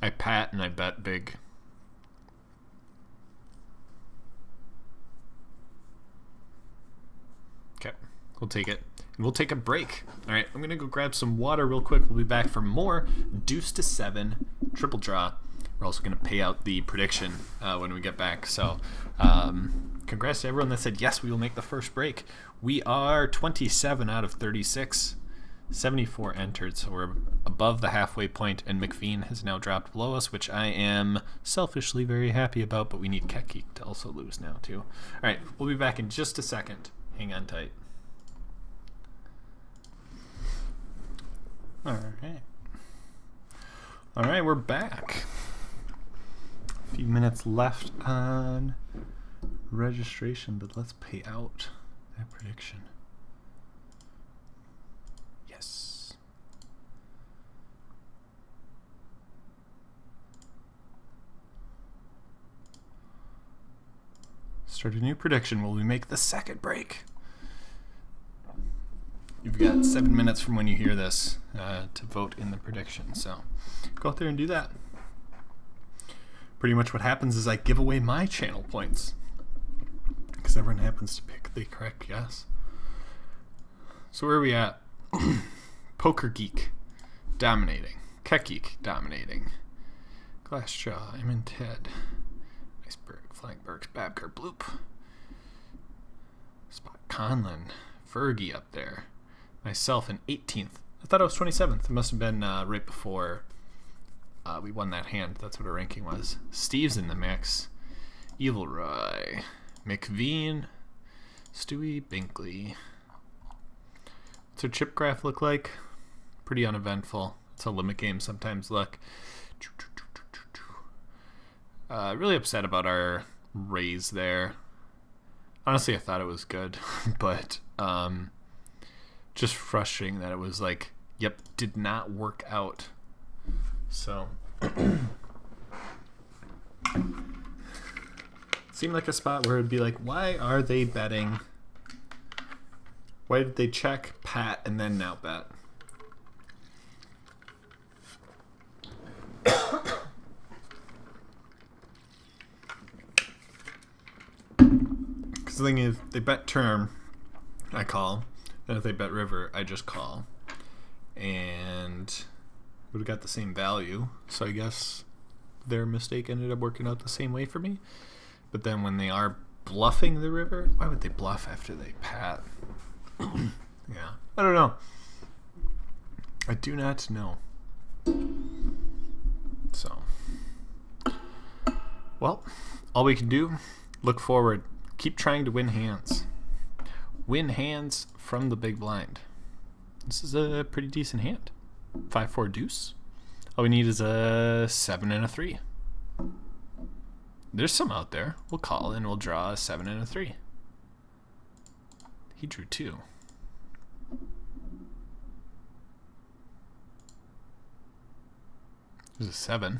I pat and I bet big. Okay, we'll take it. And we'll take a break. All right, I'm going to go grab some water real quick. We'll be back for more deuce to 7, triple draw. We're also going to pay out the prediction when we get back. So congrats to everyone that said, yes, we will make the first break. We are 27 out of 36. 74 entered, so we're above the halfway point, and McVean has now dropped below us, which I am selfishly very happy about, but we need Kekik to also lose now, too. All right, we'll be back in just a second. Hang on tight. All right, we're back. A few minutes left on registration, but let's pay out that prediction. Start a new prediction. Will we make the second break? You've got 7 minutes from when you hear this to vote in the prediction. So go out there and do that. Pretty much what happens is I give away my channel points because everyone happens to pick the correct guess. So where are we at? Poker Geek dominating. Kekik dominating. Glassjaw, I'm in Ted. Iceberg, Flankbergs, Babker, Bloop. Spot Conlon, Fergie up there. Myself in 18th. I thought I was 27th. It must have been right before we won that hand. That's what our ranking was. Steve's in the mix. Evil Roy, McVean, Stewie, Binkley. What's our chip graph look like? Pretty uneventful. That's how limit games sometimes look. Really upset about our raise there. Honestly, I thought it was good, but just frustrating that it was like, yep, did not work out. So seemed like a spot where it'd be like, why are they betting? Why did they check, pat, and then now bet? Because the thing is, they bet turn, I call. And if they bet river, I just call. And would have got the same value. So I guess their mistake ended up working out the same way for me. But then when they are bluffing the river, why would they bluff after they pat? Yeah, I don't know. I do not know. So, well, all we can do, look forward. Keep trying to win hands. Win hands from the big blind. This is a pretty decent hand. 5-4 deuce. All we need is a 7 and a 3. There's some out there. We'll call and we'll draw a 7 and a 3. He drew 2. There's a 7.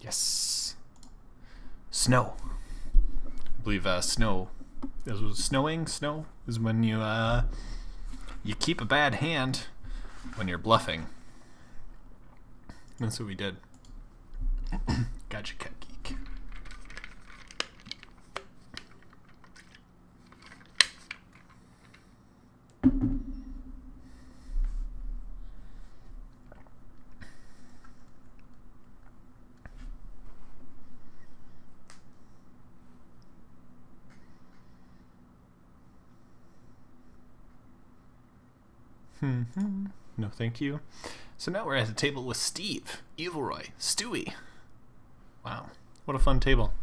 Yes. Snow. I believe snow. This was snowing. Snow is when you keep a bad hand when you're bluffing. That's what we did. Gotcha, Cat Geek. No, thank you. So now we're at the table with Steve, Evil Roy, Stewie. Wow, what a fun table.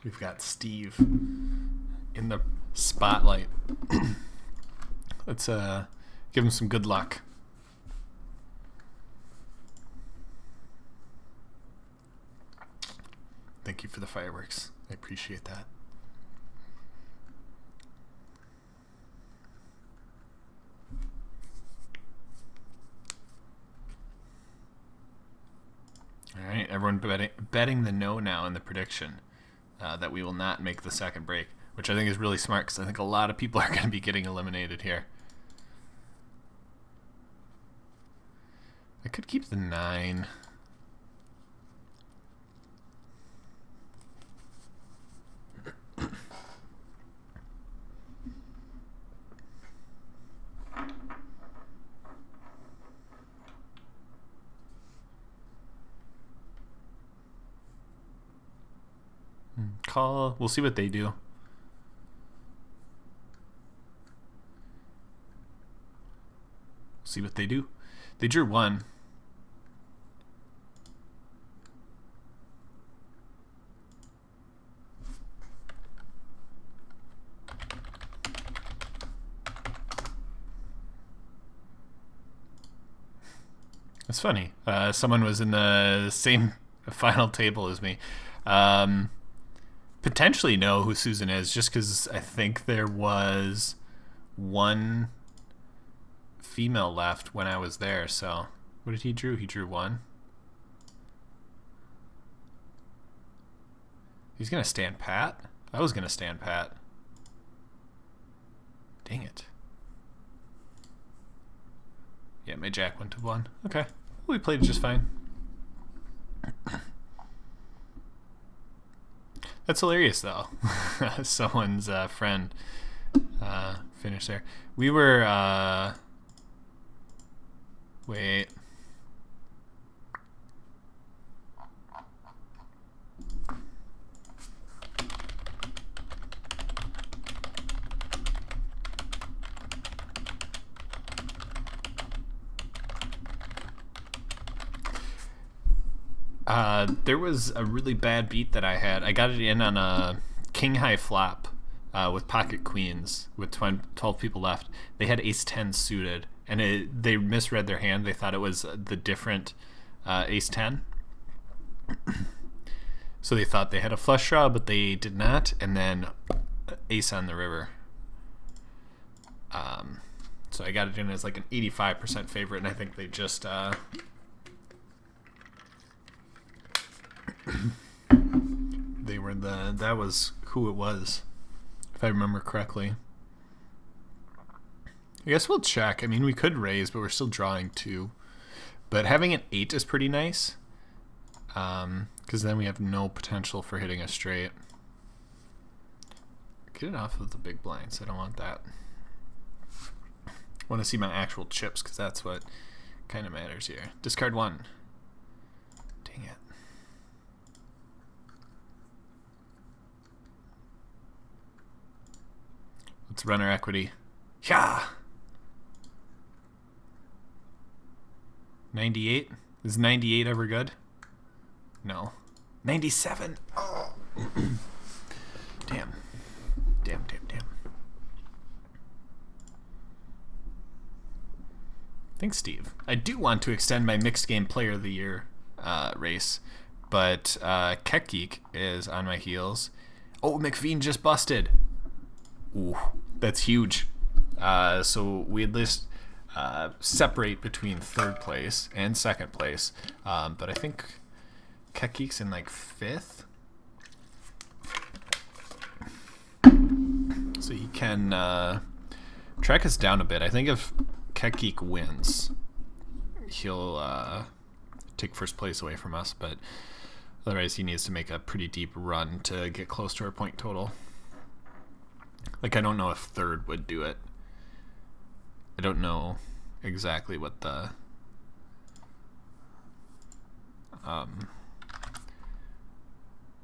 We've got Steve in the spotlight. Let's give him some good luck. Thank you for the fireworks. I appreciate that. All right, everyone betting the no now in the prediction that we will not make the second break, which I think is really smart because I think a lot of people are going to be getting eliminated here. I could keep the 9. Call. We'll see what they do. See what they do. They drew 1. It's funny. Someone was in the same final table as me. Potentially know who Susan is, just because I think there was 1 female left when I was there. So what did he drew? He drew 1. He's gonna stand pat. I was gonna stand pat. Dang it. Yeah, my jack went to 1. Okay. We played just fine. That's hilarious, though. Someone's friend finished there. We were... wait. There was a really bad beat that I had. I got it in on a king high flop with pocket queens with 12 people left. They had ace 10 suited, and they misread their hand. They thought it was the different ace 10. So they thought they had a flush draw, but they did not, and then ace on the river. So I got it in as like an 85% favorite, and I think they just... they were that was who it was, if I remember correctly. I guess we'll check. I mean, we could raise, but we're still drawing 2. But having an 8 is pretty nice, because then we have no potential for hitting a straight. Get it off of the big blinds. I don't want that. I want to see my actual chips, because that's what kind of matters here. Discard 1. Dang it. Let's run our equity. Yeah. 98? Is 98 ever good? No. 97. Oh. Damn. Damn. Thanks, Steve. I do want to extend my mixed game player of the year race, but Kekgeek is on my heels. Oh, McVean just busted. Ooh, that's huge. So we at least separate between 3rd place and 2nd place. But I think Kekgeek's in like 5th. So he can track us down a bit. I think if Kekgeek wins, he'll take 1st place away from us. But otherwise, he needs to make a pretty deep run to get close to our point total. Like, I don't know if 3rd would do it. I don't know exactly what the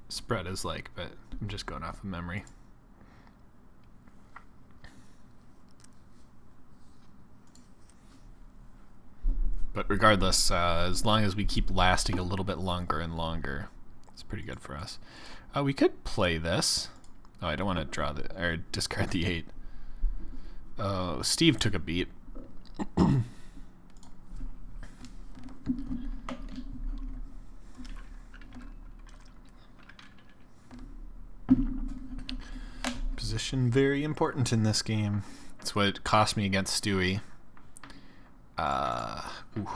spread is like, but I'm just going off of memory. But regardless, as long as we keep lasting a little bit longer and longer, it's pretty good for us. We could play this. Oh, I don't want to draw or discard the 8. Oh, Steve took a beat. Position very important in this game. It's what cost me against Stewie. Ooh.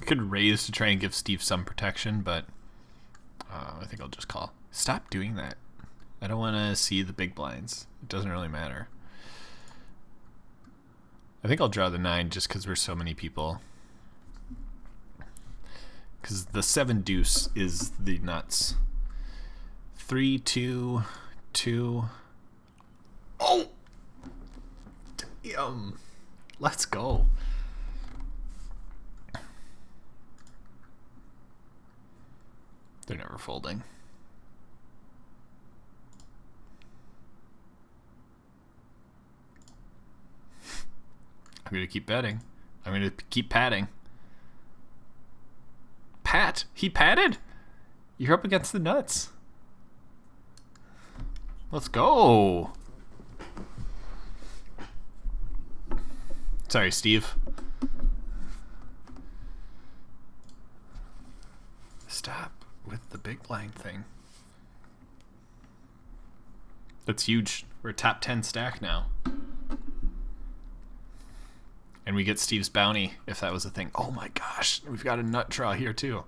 Could raise to try and give Steve some protection, but I think I'll just call. Stop doing that. I don't want to see the big blinds. It doesn't really matter. I think I'll draw the 9 just because we're so many people. Because the 7 deuce is the nuts. 3, 2, 2. Oh! Damn. Let's go. They're never folding. I'm going to keep betting. I'm going to keep patting. Pat? He patted? You're up against the nuts. Let's go. Sorry, Steve. Stop with the big blind thing. That's huge. We're a top 10 stack now. And we get Steve's bounty, if that was a thing. Oh my gosh, we've got a nut draw here too.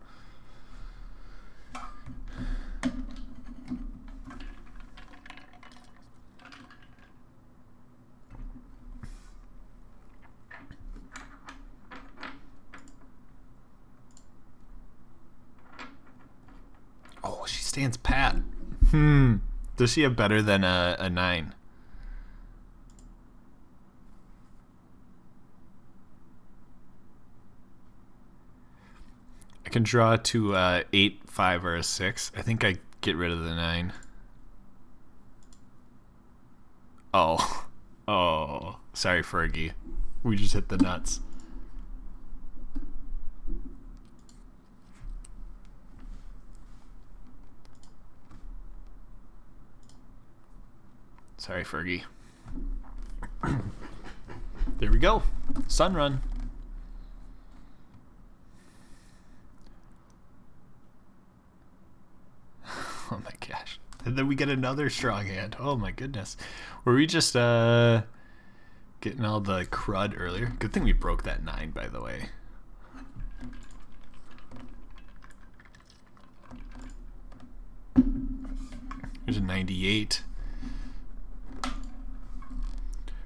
Oh, she stands pat. Does she have better than a 9? I can draw to 8, 5, or a 6. I think I get rid of the 9. Oh. Oh. Sorry, Fergie. We just hit the nuts. Sorry, Fergie. There we go. Sun run. Oh my gosh. And then we get another strong hand. Oh my goodness. Were we just getting all the crud earlier? Good thing we broke that 9, by the way. There's a 98.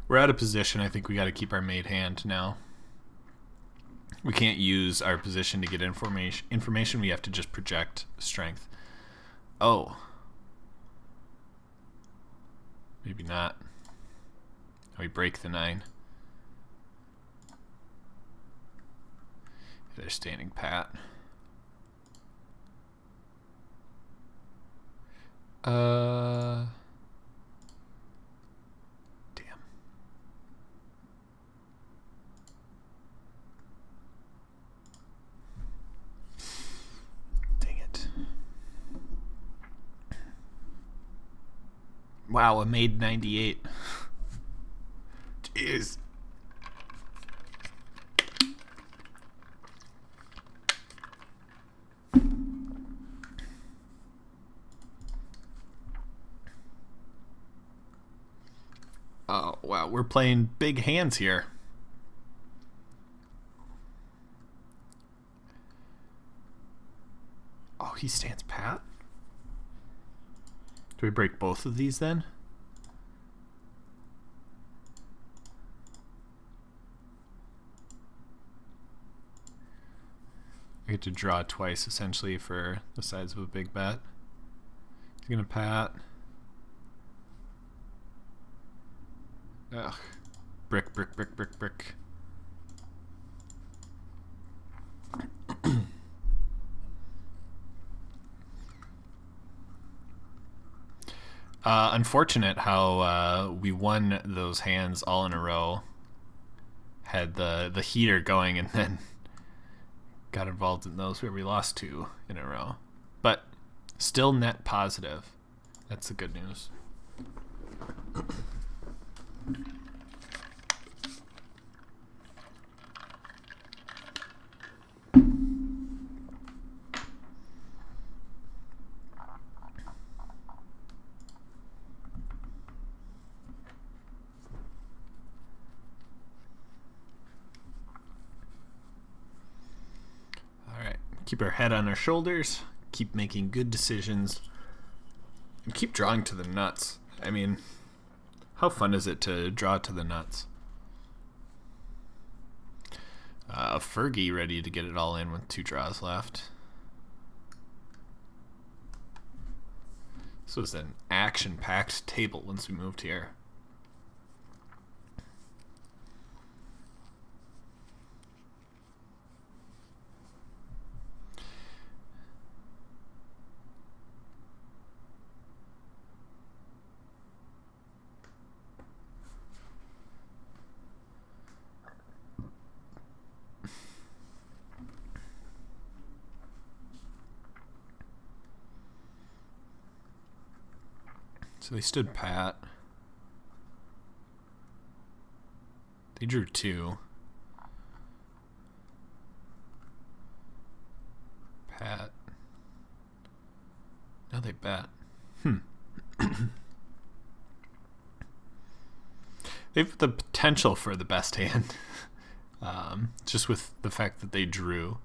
We're out of position. I think we got to keep our made hand now. We can't use our position to get information. We have to just project strength. Oh. Maybe not. We break the 9. They're standing pat. Damn. Dang it. Wow, I made 98. Jeez. Oh, wow, we're playing big hands here. Oh, he stands pat? Do we break both of these then? I get to draw twice essentially for the size of a big bet. He's gonna pat. Ugh. Brick, brick, brick, brick, brick. Unfortunate how we won those hands all in a row. Had the heater going and then got involved in those where we lost 2 in a row. But still net positive. That's the good news. Keep our head on our shoulders, keep making good decisions, and keep drawing to the nuts. I mean, how fun is it to draw to the nuts? Fergie ready to get it all in with 2 draws left. This was an action-packed table once we moved here. So they stood pat. They drew 2. Pat. Now they bet. They have the potential for the best hand. Just with the fact that they drew.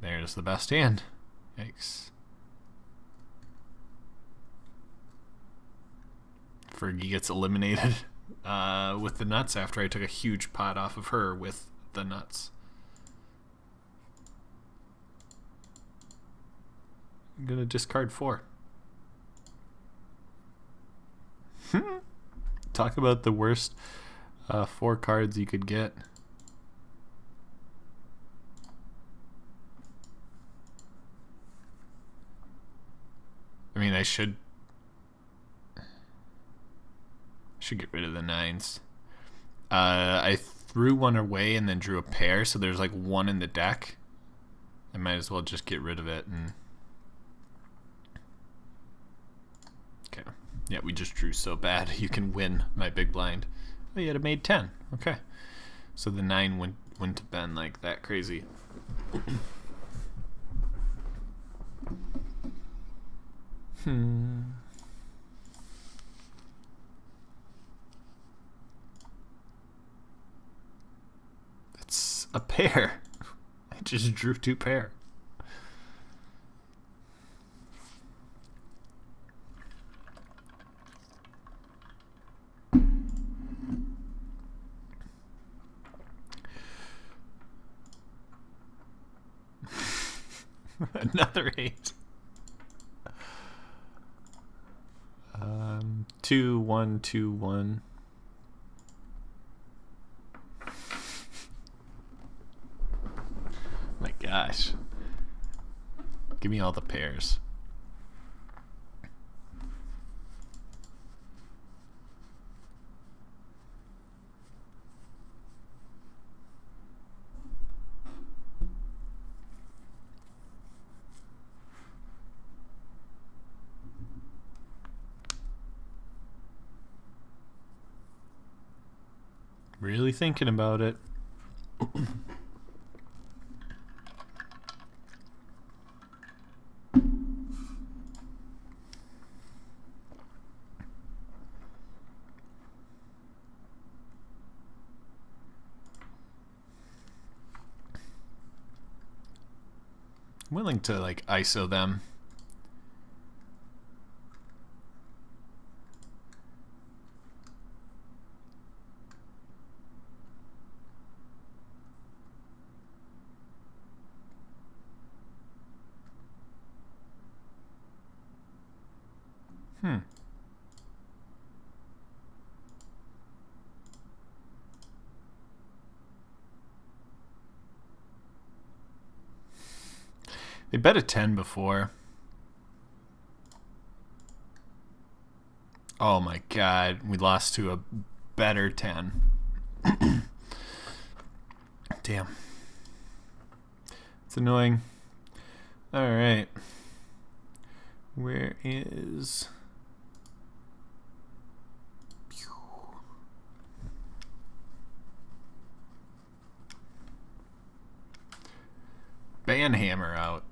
There's the best hand. Yikes. Fergie gets eliminated with the nuts after I took a huge pot off of her with the nuts. I'm going to discard 4. Talk about the worst 4 cards you could get. I mean, I should get rid of the 9s. I threw one away and then drew a pair, so there's like 1 in the deck. I might as well just get rid of it. And okay. Yeah, we just drew so bad. You can win my big blind. Oh, you had a made 10. Okay. So the 9 wouldn't have been like that crazy. It's a pair. I just drew 2 pair. Another 8. 2 1 2 1. My gosh. Give me all the pairs. Really thinking about it. I'm willing to like ISO them. They bet a 10 before. Oh my god, we lost to a better 10. Damn. It's annoying. Alright. Where is... Banhammer out.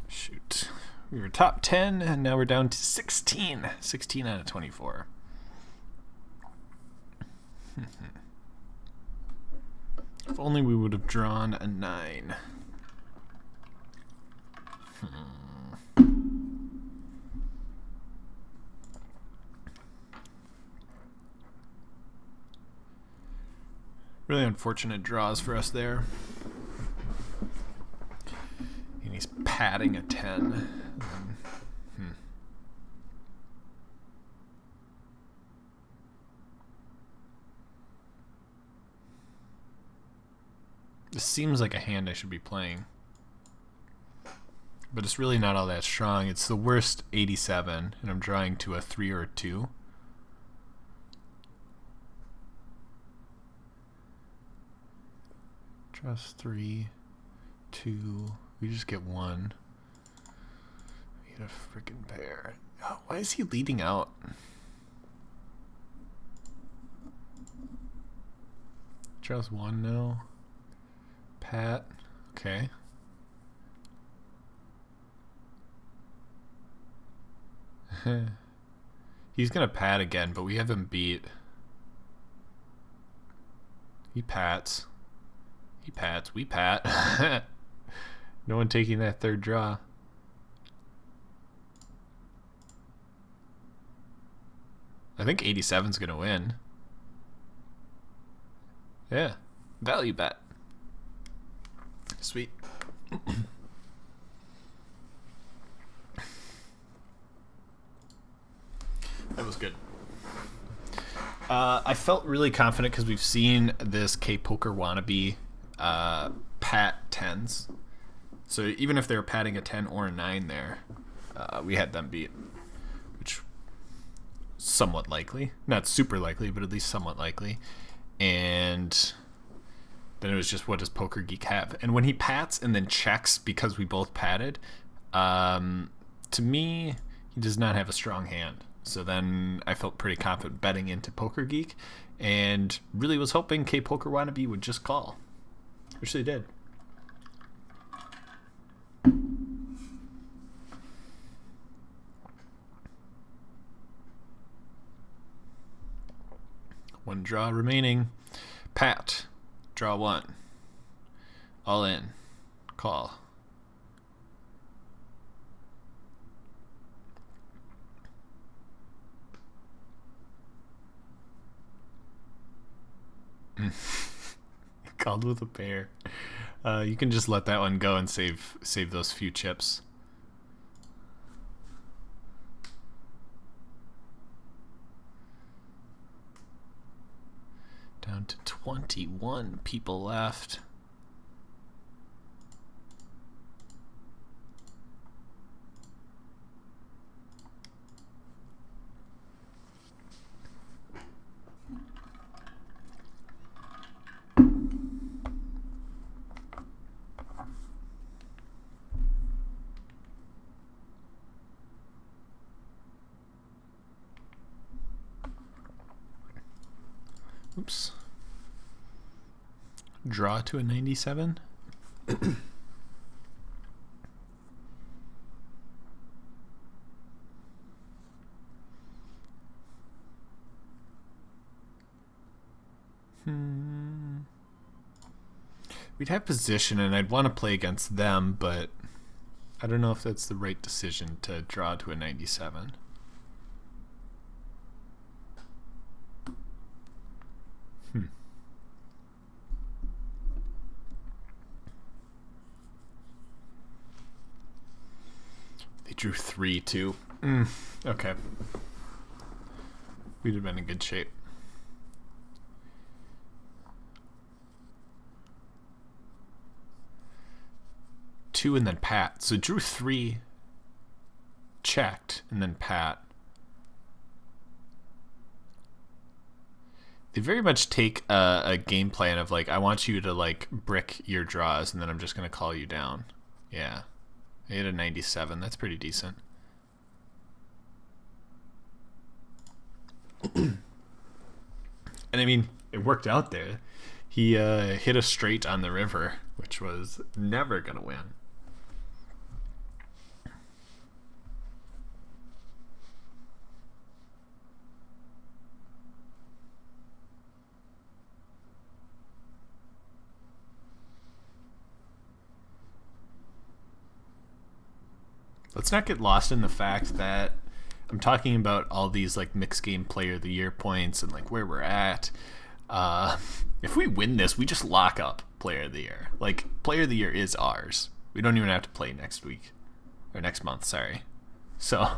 Shoot. We were top 10 and now we're down to 16. 16 out of 24. If only we would have drawn a 9. Really unfortunate draws for us there. And he's padding a 10. This seems like a hand I should be playing. But it's really not all that strong. It's the worst 87, and I'm drawing to a 3 or a 2. Trust 3, 2. We just get 1. We get a freaking pair. Oh, why is he leading out? Trust 1 now. Pat. Okay. He's gonna pat again, but we have him beat. He pats. He pats. We pat. No one taking that third draw. I think 87's gonna win. Yeah. Value bet. Sweet. That was good. I felt really confident because we've seen this RecPoker wannabe pat 10s. So even if they were patting a 10 or a 9 there, we had them beat, which somewhat likely. Not super likely, but at least somewhat likely. And then it was just, what does Poker Geek have? And when he pats and then checks because we both patted, to me, he does not have a strong hand. So then I felt pretty confident betting into Poker Geek and really was hoping RecPoker Wannabe would just call, which they did. One draw remaining. Pat. Draw one. All in. Call. Called with a pair. You can just let that one go and save those few chips. Down to 21 people left. Oops. Draw to a 97. We'd have position and I'd want to play against them, but I don't know if that's the right decision to draw to a 97. They drew 3 too. Okay. We'd have been in good shape. Two and then pat. So drew 3, checked, and then pat. They very much take a game plan of like, I want you to like brick your draws, and then I'm just gonna call you down. Yeah. I hit a 97. That's pretty decent. And I mean, it worked out there. He hit a straight on the river, which was never going to win. Let's not get lost in the fact that I'm talking about all these like mixed game player of the year points and like where we're at. If we win this, we just lock up player of the year. Like, player of the year is ours. We don't even have to play next week or next month. Sorry. So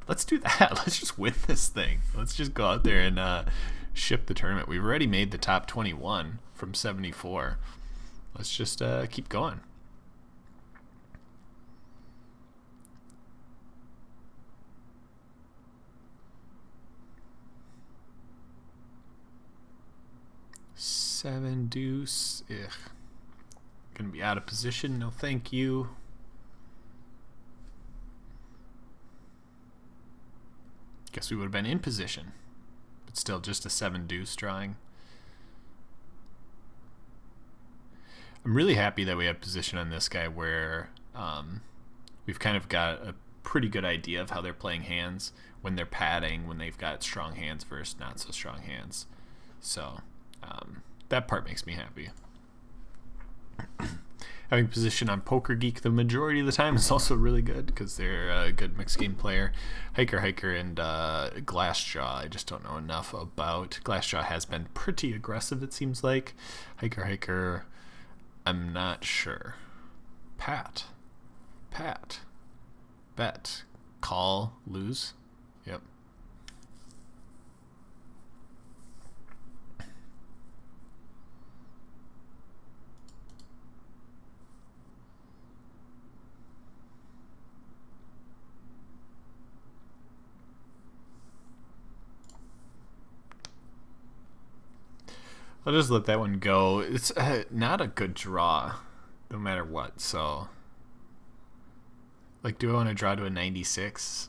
let's do that. Let's just win this thing. Let's just go out there and ship the tournament. We've already made the top 21 from 74. Let's just keep going. Seven deuce. Ugh. Gonna be out of position. No, thank you. Guess we would have been in position, but still just a 7 deuce drawing. I'm really happy that we have position on this guy where we've kind of got a pretty good idea of how they're playing hands when they're padding, when they've got strong hands versus not so strong hands. So that part makes me happy. Having position on Poker Geek the majority of the time is also really good because they're a good mixed game player. Hiker and Glassjaw, I just don't know enough about. Glassjaw has been pretty aggressive, it seems like. Hiker, I'm not sure. Pat, bet, call, lose. Yep. I'll just let that one go. It's not a good draw, no matter what. So, like, do I want to draw to a 96?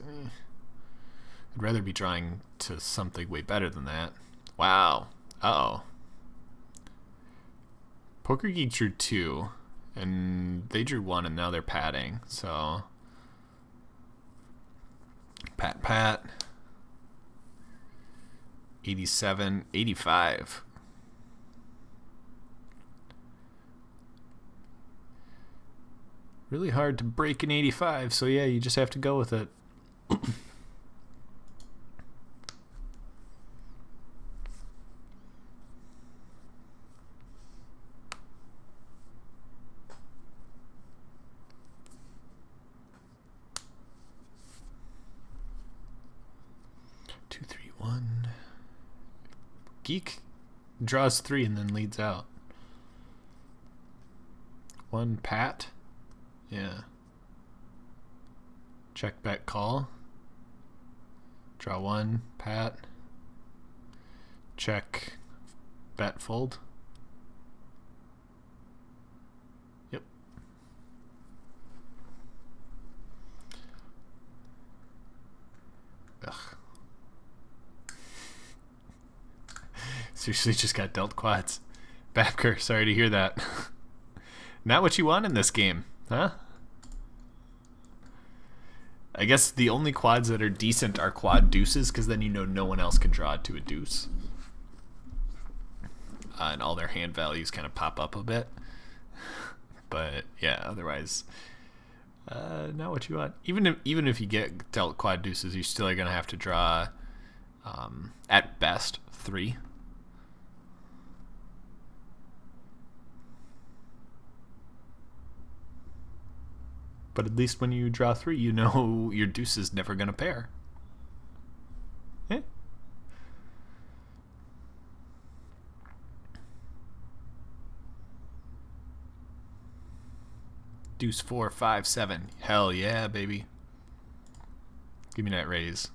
I'd rather be drawing to something way better than that. Wow. Uh-oh. Poker Geek drew 2, and they drew 1, and now they're padding. So, pat. 87, 85. Really hard to break an 85, so yeah, you just have to go with it. Two, 3, 1. Geek draws 3 and then leads out. 1 pat. Yeah. Check, bet, call. Draw 1, pat. Check, bet, fold. Yep. Ugh. Seriously, just got dealt quads. Babker, sorry to hear that. Not what you want in this game, huh? I guess the only quads that are decent are quad deuces, because then you know no one else can draw to a deuce. And all their hand values kind of pop up a bit. But yeah, otherwise, not what you want. Even if you get dealt quad deuces, you still are going to have to draw, at best, 3. But at least when you draw 3, you know your deuce is never going to pair. Yeah. Deuce 4, 5, 7. Hell yeah, baby. Give me that raise.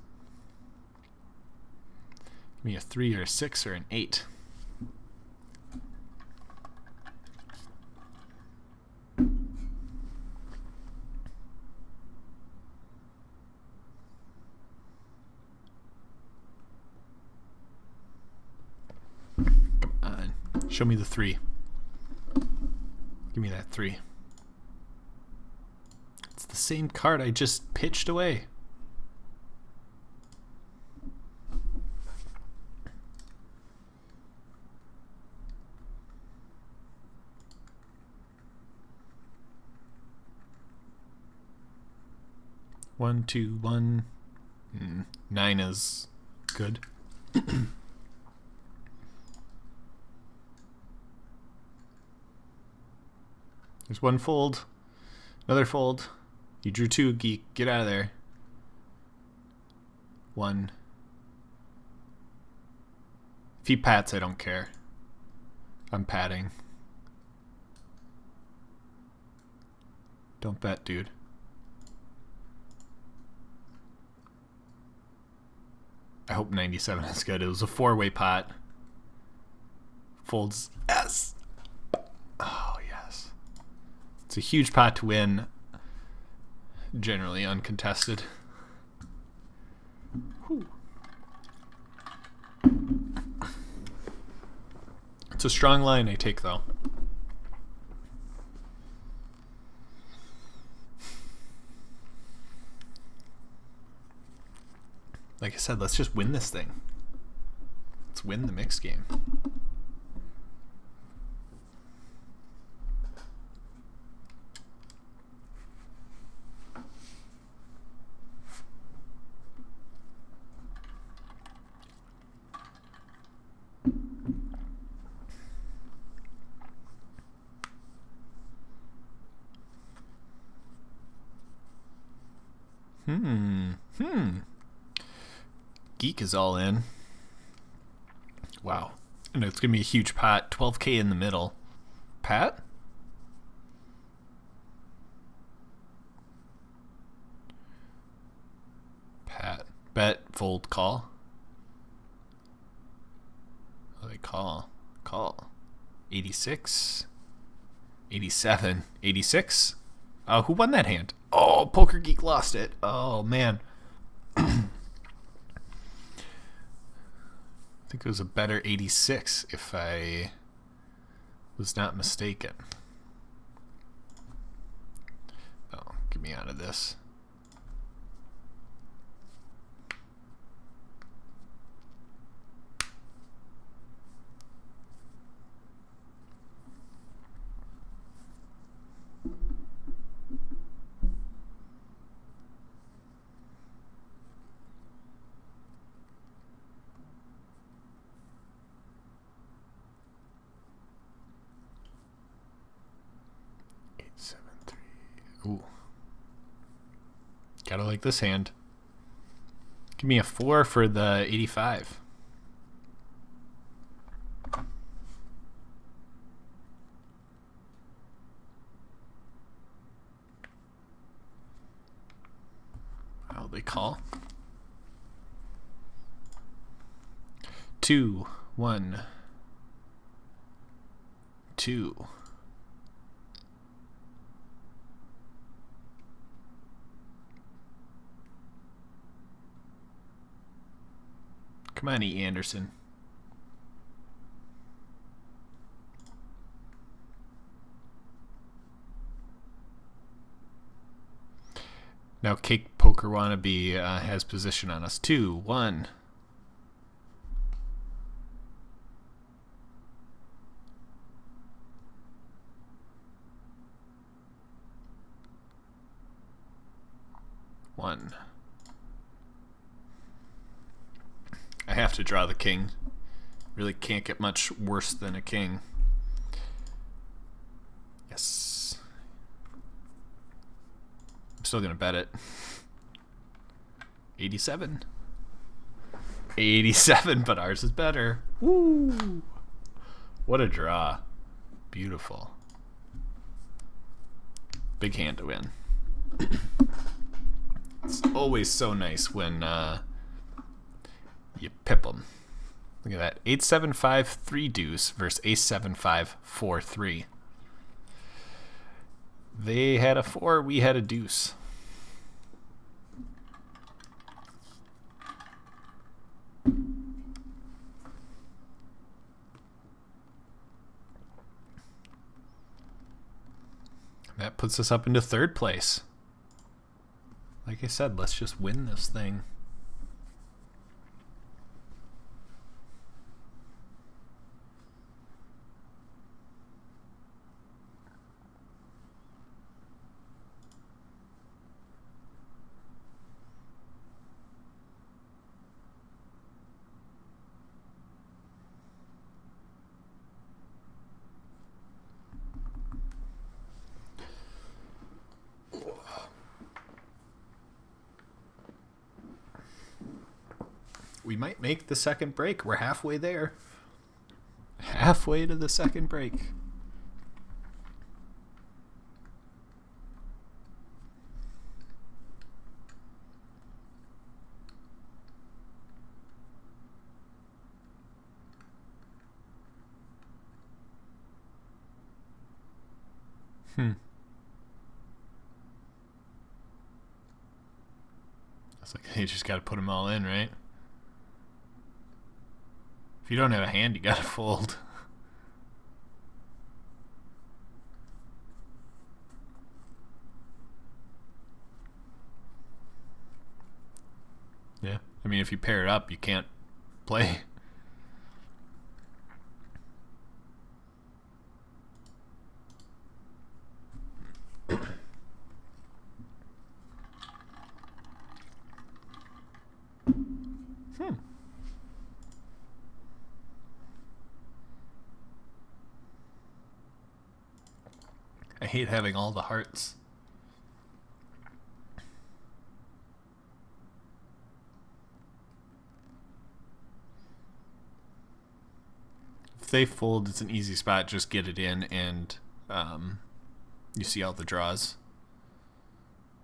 Give me a 3 or a 6 or an 8. Show me the 3. Give me that 3. It's the same card I just pitched away. One, 2, 1. 9 is good. There's 1 fold. Another fold. You drew 2, geek. Get out of there. 1. If he pats, I don't care. I'm patting. Don't bet, dude. I hope 97 is good. It was a 4-way pot. Folds. Yes! Oh, yes. It's a huge pot to win. Generally uncontested. Whew. It's a strong line I take, though. Like I said, let's just win this thing. Let's win the mixed game. Geek is all in. Wow. And it's going to be a huge pot. 12K in the middle. Pat? Pat. Bet, fold, call. Oh, they call. Call. 86. 87. 86. Oh, who won that hand? Oh, Poker Geek lost it. Oh, man. I think it was a better 86 if I was not mistaken. Oh, get me out of this. Ooh. Gotta like this hand. Give me a 4 for the 85. Oh, they call. 2, 1, 2. Come on, E. Anderson. Now Cake Poker Wannabe has position on us. 2, 1. One. I have to draw the king. Really can't get much worse than a king. Yes. I'm still gonna bet it. 87. 87, but ours is better. Woo! What a draw. Beautiful. Big hand to win. It's always so nice when you pip them. Look at that. 8-7-5 3 deuce versus ace-7-5 4-3. They had a 4, we had a deuce. That puts us up into 3rd place. Like I said, let's just win this thing. We might make the second break. We're halfway there. Halfway to the second break. It's like you just got to put them all in, right? If you don't have a hand, you got to fold. Yeah. I mean, if you pair it up, you can't play. I hate having all the hearts. If they fold, it's an easy spot. Just get it in, and you see all the draws.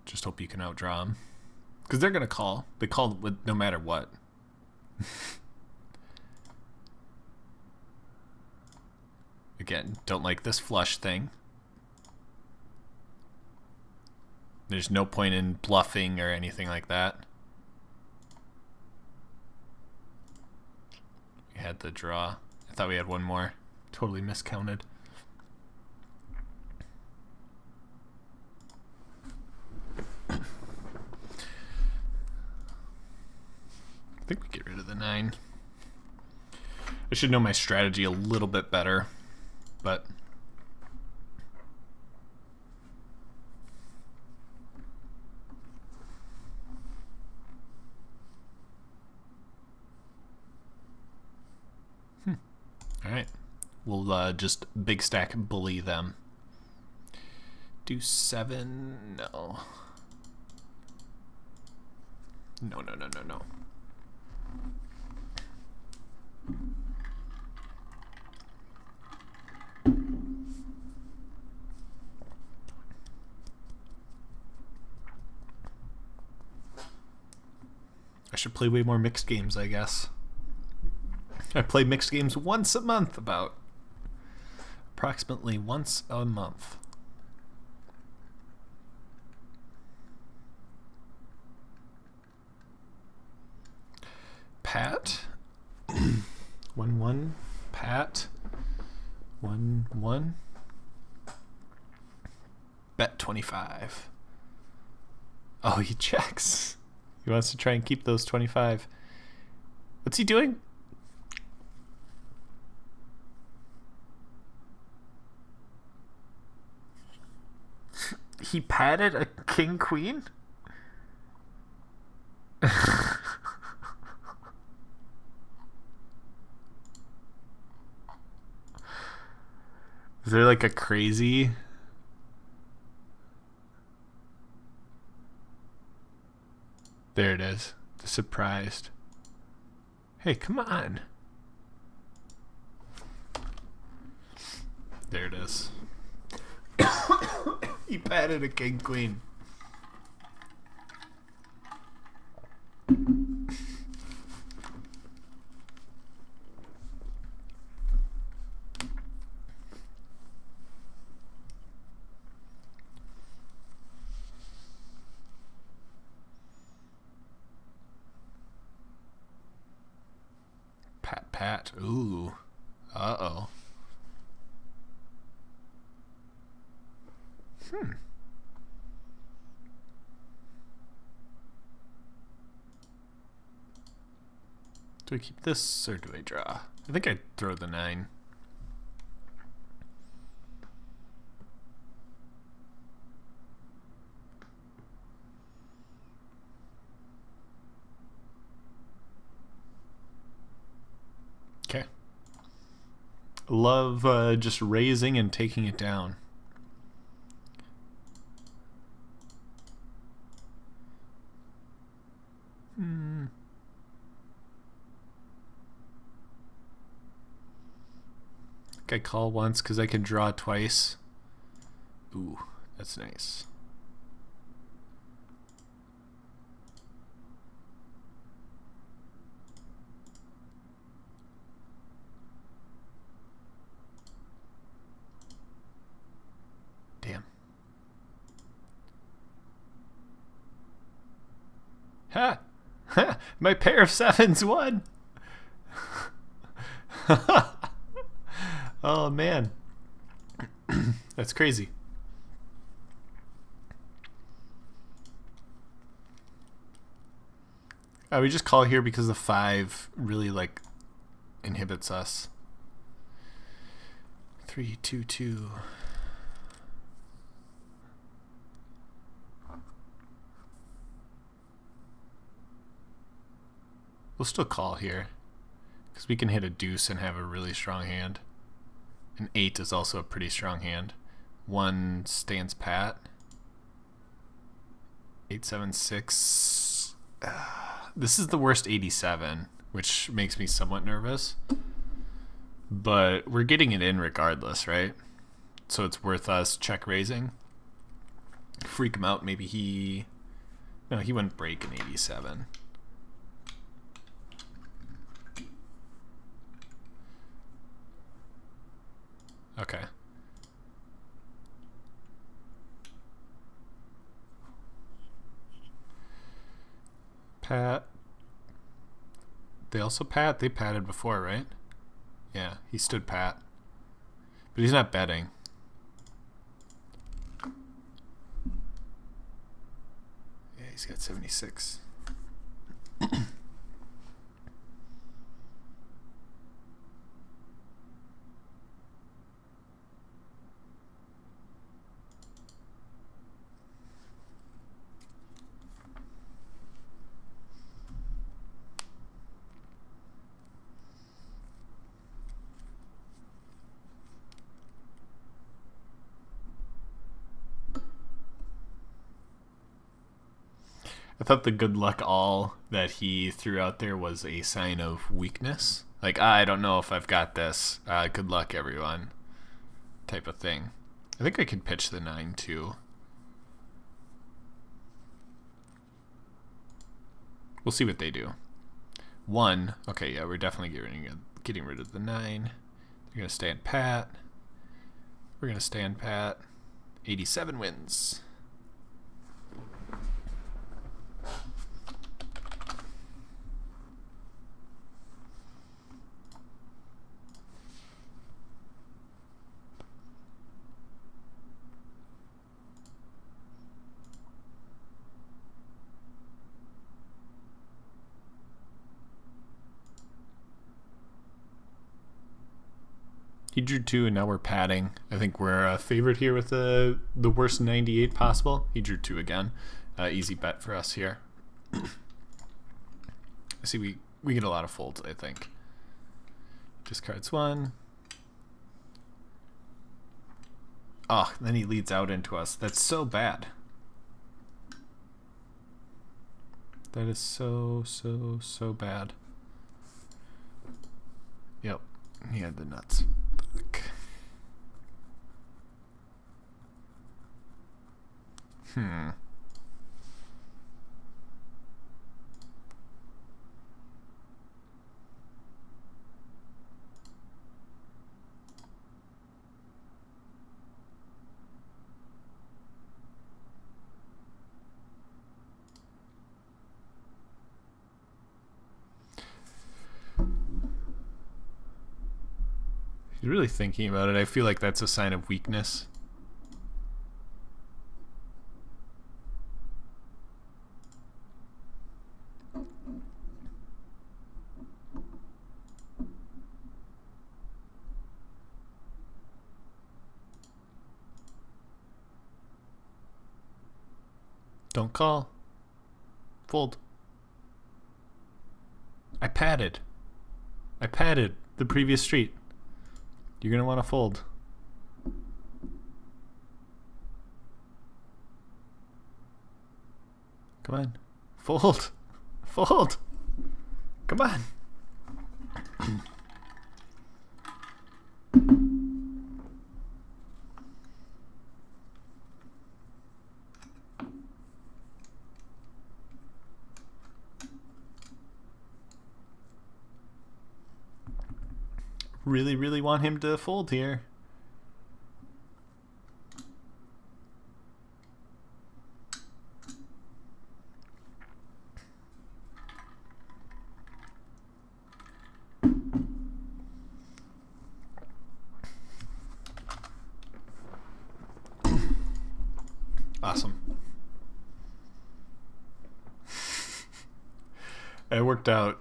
Just hope you can outdraw them. Because they're going to call. They call with no matter what. Again, don't like this flush thing. There's no point in bluffing or anything like that. We had the draw. I thought we had one more. Totally miscounted. I think we get rid of the 9. I should know my strategy a little bit better, but alright. We'll just big stack bully them. Do 7? No. No. I should play way more mixed games, I guess. I play mixed games once a month, approximately once a month. Pat. 1-1. Pat. 1-1. Bet 25. Oh, he checks. He wants to try and keep those 25. What's he doing? He patted a king queen? Is there like a crazy... There it is. The surprised. Hey, come on. There it is. He patted a king queen. Pat. Ooh. Uh-oh. Do I keep this or do I draw? I think I'd throw the 9. Okay. Love just raising and taking it down. I call once because I can draw twice. Ooh, that's nice. Damn. Ha! Ha! My pair of 7s won! Oh man. That's crazy. We just call here because the 5 really like inhibits us. 3, 2, 2. We'll still call here because we can hit a deuce and have a really strong hand. An 8 is also a pretty strong hand. 1 stands pat. 8, 7, 6. This is the worst 87, which makes me somewhat nervous. But we're getting it in regardless, right? So it's worth us check raising. Freak him out. Maybe he... No, he wouldn't break an 87. Okay. Pat. They also pat? They patted before, right? Yeah, he stood pat. But he's not betting. Yeah, he's got 76. I thought the good luck all that he threw out there was a sign of weakness. Like, I don't know if I've got this. Good luck, everyone. Type of thing. I think I could pitch the 9 too. We'll see what they do. 1. Okay, yeah, we're definitely getting rid of the 9. They're going to stand pat. We're going to stand pat. 87 wins. He drew 2, and now we're padding. I think we're a favorite here with the worst 98 possible. He drew 2 again. Easy bet for us here. I see we get a lot of folds, I think. Discards 1. Oh, then he leads out into us. That's so bad. That is so bad. Yep, he had the nuts. He's really thinking about it. I feel like that's a sign of weakness. Don't call. Fold. I padded the previous street. You're going to want to fold. Come on. Fold. Fold. Come on. Really want him to fold here. Awesome. It worked out.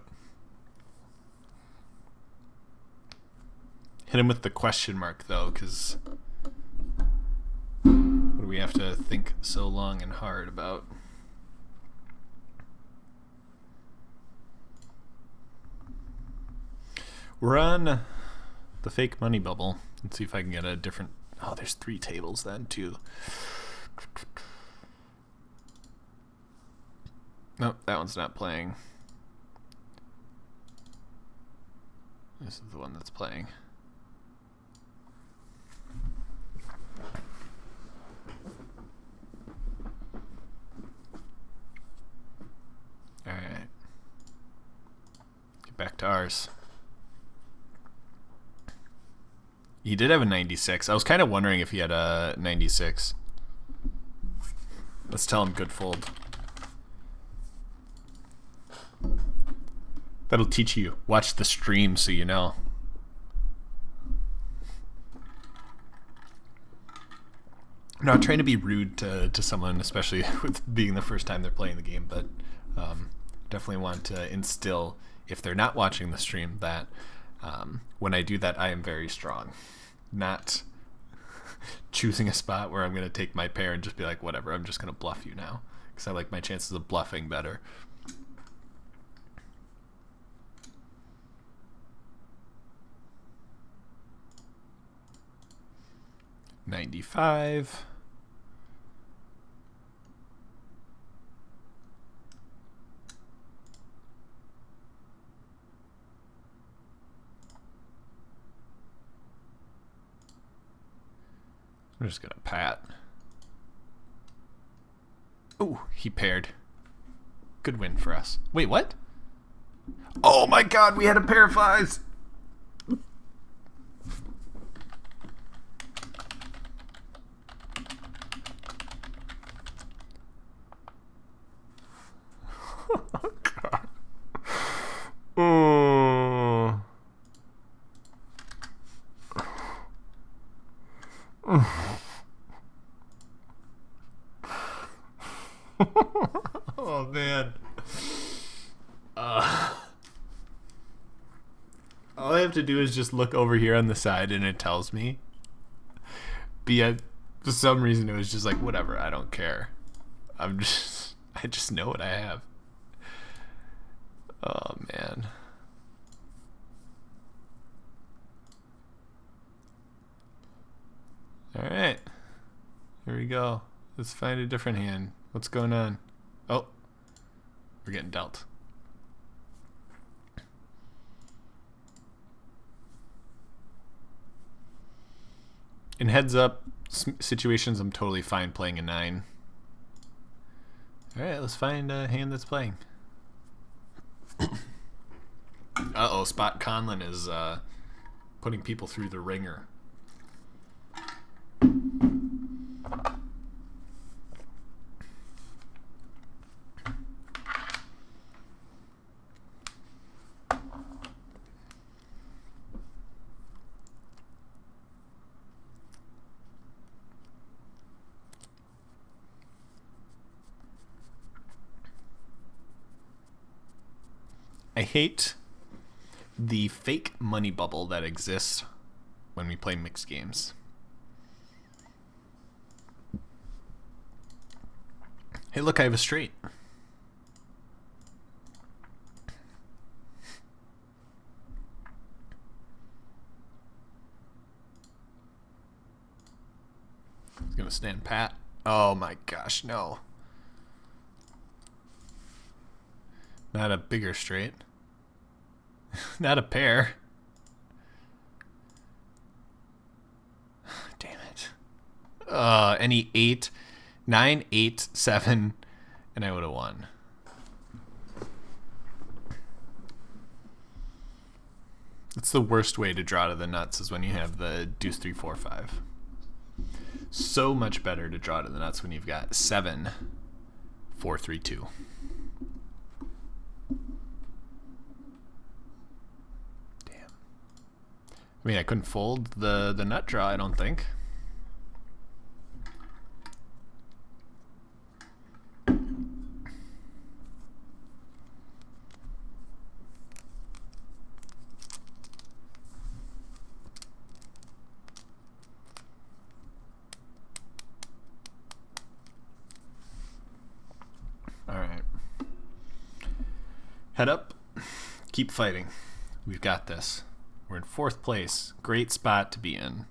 Hit him with the question mark, though, because what do we have to think so long and hard about? We're on the fake money bubble. Let's see if I can get a different... Oh, there's 3 tables then, too. Nope, that one's not playing. This is the one that's playing. Alright. Get back to ours. He did have a 96. I was kind of wondering if he had a 96. Let's tell him good fold. That'll teach you. Watch the stream so you know. I'm not trying to be rude to someone, especially with being the first time they're playing the game, but definitely want to instill, if they're not watching the stream, that when I do that, I am very strong. Not choosing a spot where I'm going to take my pair and just be like, whatever, I'm just going to bluff you now. Because I like my chances of bluffing better. $95. I'm just gonna pat. Oh, he paired. Good win for us. Wait, what? Oh my god, we had a pair of 5s! Oh god. Oh. Oh man. All I have to do is just look over here on the side and it tells me. But yet, for some reason, it was just like, whatever, I don't care. I just know what I have. Oh man. Alright. Here we go. Let's find a different hand. What's going on? Oh. We're getting dealt. In heads up situations, I'm totally fine playing a 9. Alright, let's find a hand that's playing. Uh-oh, Spot Conlon is putting people through the ringer. I hate the fake money bubble that exists when we play mixed games. Hey, look, I have a straight. He's gonna stand pat. Oh my gosh, no. Not a bigger straight. Not a pair. Damn it. Any 8, 9, 8, 7, and I would have won. It's the worst way to draw to the nuts is when you have the deuce 3, 4, 5. So much better to draw to the nuts when you've got 7, 4, 3, 2. I mean, I couldn't fold the nut draw, I don't think. All right. Head up. Keep fighting. We've got this. We're in 4th place. Great spot to be in.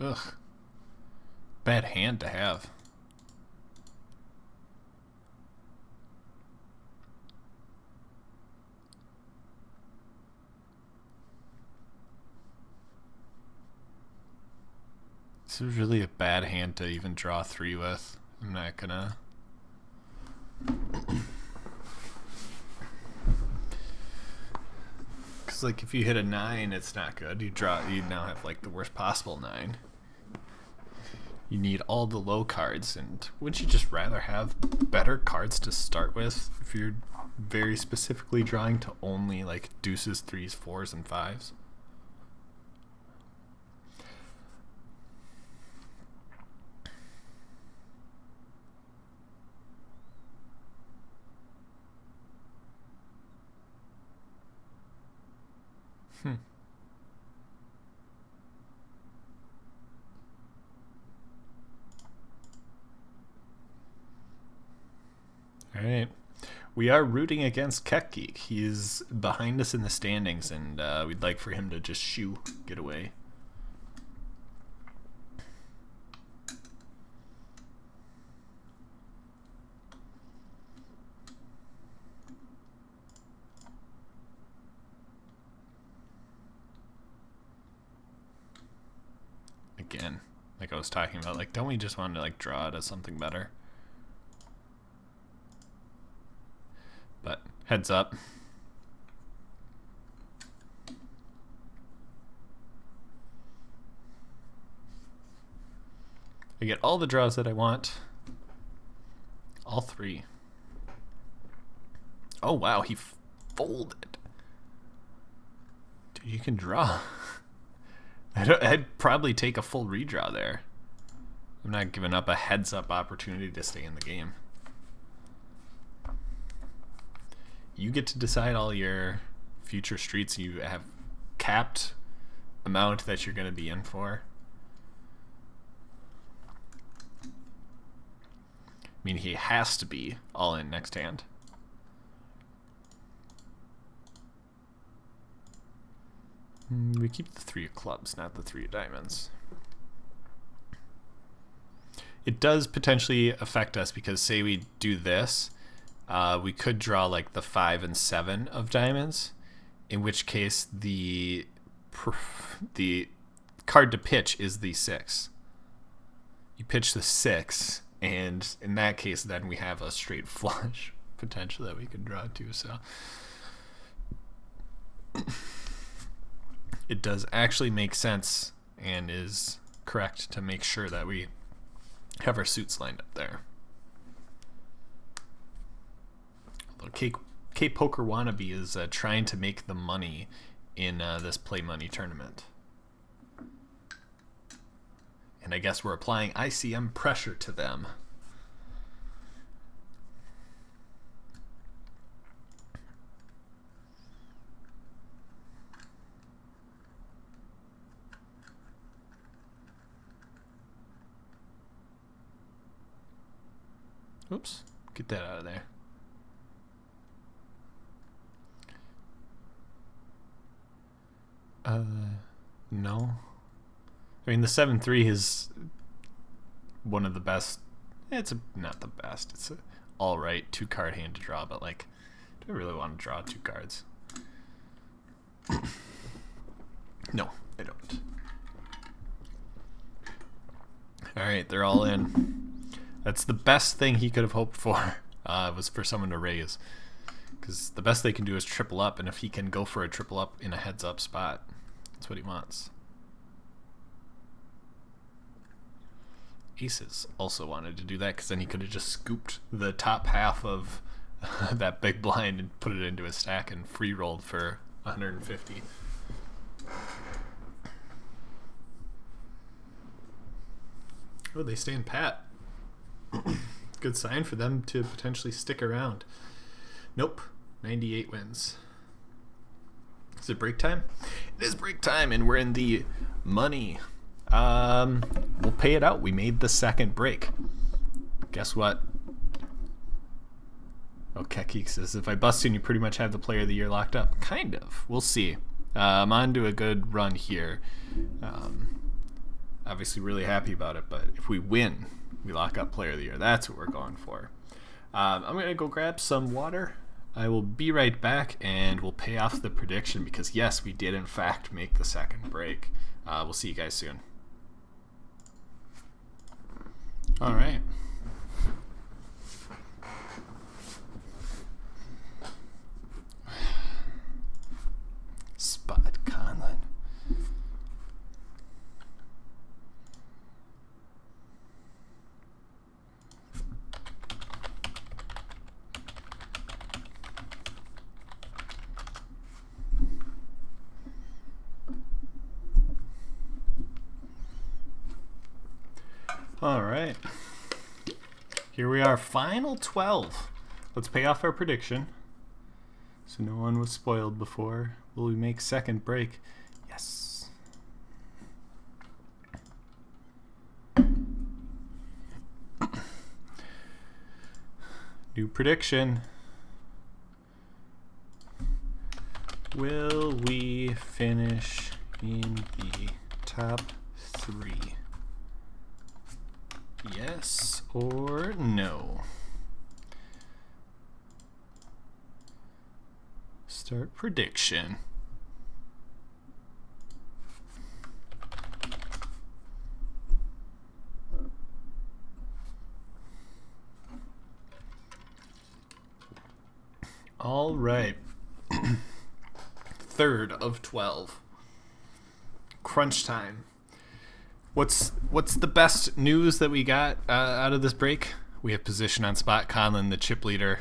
Ugh. Bad hand to have. This is really a bad hand to even draw 3 with. I'm not gonna. Because like if you hit a 9, it's not good. You now have like the worst possible 9. You need all the low cards, and wouldn't you just rather have better cards to start with if you're very specifically drawing to only like deuces, 3s, 4s, and 5s? All right. We are rooting against Keck Geek. He's behind us in the standings, and we'd like for him to just get away. Again, like I was talking about, like, don't we just want to like draw it as something better? But heads up. I get all the draws that I want. All 3. Oh wow, he folded. Dude, you can draw. I'd probably take a full redraw there. I'm not giving up a heads up opportunity to stay in the game. You get to decide all your future streets. You have capped amount that you're going to be in for. I mean, he has to be all in next hand. We keep the 3 of clubs, not the 3 of diamonds. It does potentially affect us because say we do this, we could draw like the 5 and 7 of diamonds, in which case the card to pitch is the 6. You pitch the 6, and in that case then we have a straight flush potential that we could draw too. So it does actually make sense and is correct to make sure that we have our suits lined up there. K-Poker Wannabe is trying to make the money in this Play Money tournament. And I guess we're applying ICM pressure to them. Oops, get that out of there. No. I mean, the 7-3 is one of the best. It's not the best. It's a all right 2-card hand to draw, but like, do I really want to draw 2 cards? No, I don't. All right, they're all in. That's the best thing he could have hoped for, was for someone to raise. Because the best they can do is triple up, and if he can go for a triple up in a heads up spot, that's what he wants. Aces also wanted to do that, because then he could have just scooped the top half of that big blind and put it into his stack and free rolled for 150. Oh, they stand pat. Good sign for them to potentially stick around. Nope. 98 wins. Is it break time? It is break time, and we're in the money. We'll pay it out. We made the second break. Guess what? Oh, Kekik says, if I bust in, you pretty much have the player of the year locked up. Kind of. We'll see. I'm on to a good run here. Obviously really happy about it, but if we win, we lock up player of the year. That's what we're going for. I'm going to go grab some water. I will be right back, and we'll pay off the prediction because, yes, we did, in fact, make the second break. We'll see you guys soon. All right. Spot Conlon. All right, here we are, final 12. Let's pay off our prediction so no one was spoiled before. Will we make second break? Yes. New prediction. Will we finish in the top 3? Yes or no? Start prediction. All right. Third of 12. Crunch time. What's the best news that we got out of this break? We have position on Spot Conlon, the chip leader.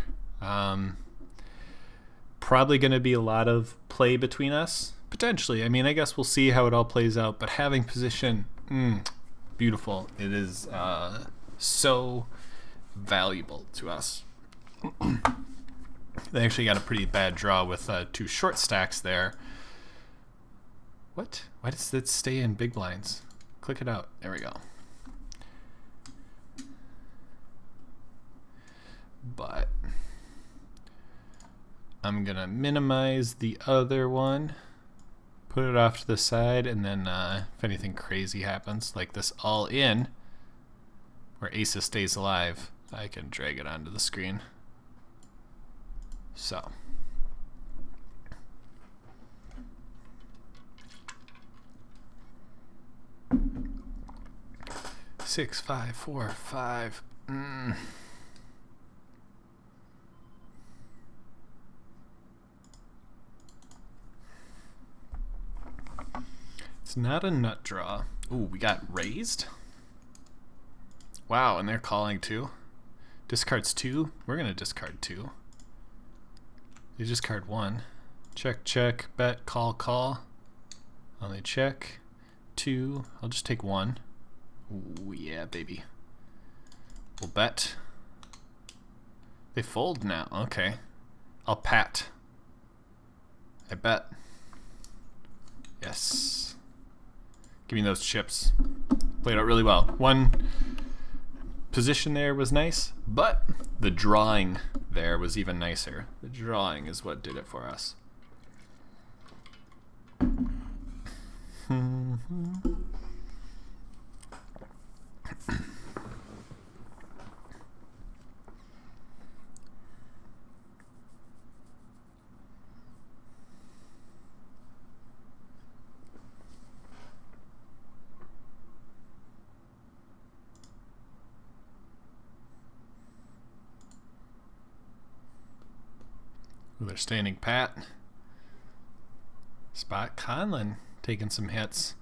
Probably going to be a lot of play between us. Potentially. I mean, I guess we'll see how it all plays out. But having position, beautiful. It is so valuable to us. They actually got a pretty bad draw with 2 short stacks there. What? Why does it stay in big blinds? Click it out. There we go. But I'm going to minimize the other one, put it off to the side, and then if anything crazy happens, like this all in, where Asa stays alive, I can drag it onto the screen. So. Six, 5, 4, 5. It's not a nut draw. Ooh, we got raised. Wow, and they're calling too. Discards 2. We're gonna discard 2. They discard 1. Check, check, bet, call, call. Only check. 2. I'll just take 1. Ooh, yeah, baby. We'll bet. They fold now. Okay. I'll pat. I bet. Yes. Give me those chips. Played out really well. One position there was nice, but the drawing there was even nicer. The drawing is what did it for us. Ooh, they're standing pat. Spot Conlon taking some hits.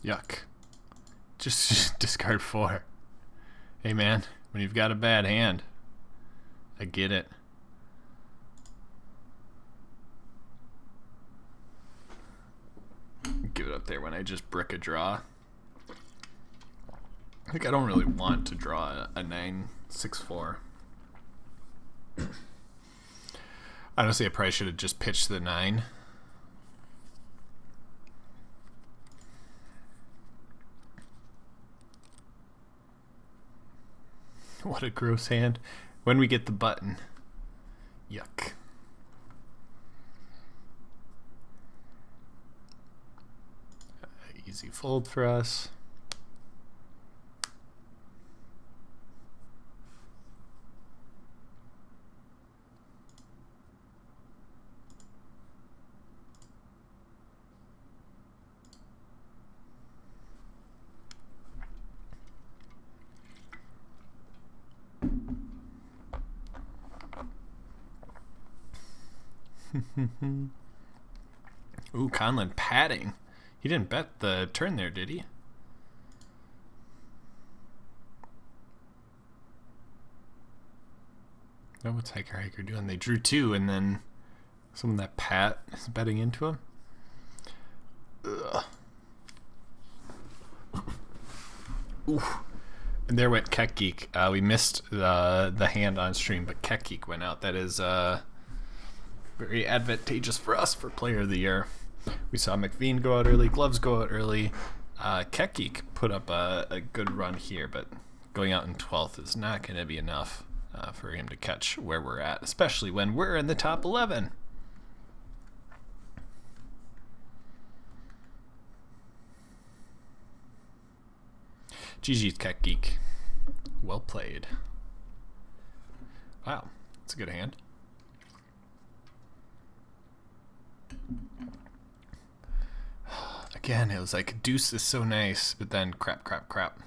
Yuck. Just discard 4. Hey man, when you've got a bad hand, I get it. Give it up there when I just brick a draw. Like, I don't really want to draw a 9-6-4. Honestly, I probably should have just pitched the 9. What a gross hand. When we get the button. Yuck. Easy fold for us. Ooh, Conlon padding. He didn't bet the turn there, did he? No, what's Hiker doing? They drew 2, and then someone that Pat is betting into him. Ugh. Ooh. And there went Keck Geek. We missed the hand on stream, but Keck Geek went out. That is very advantageous for us for Player of the Year. We saw McVean go out early, Gloves go out early. Keck Geek put up a good run here, but going out in 12th is not going to be enough for him to catch where we're at, especially when we're in the top 11. GG's Keck Geek. Well played. Wow, that's a good hand. Again, it was like deuce is so nice, but then crap.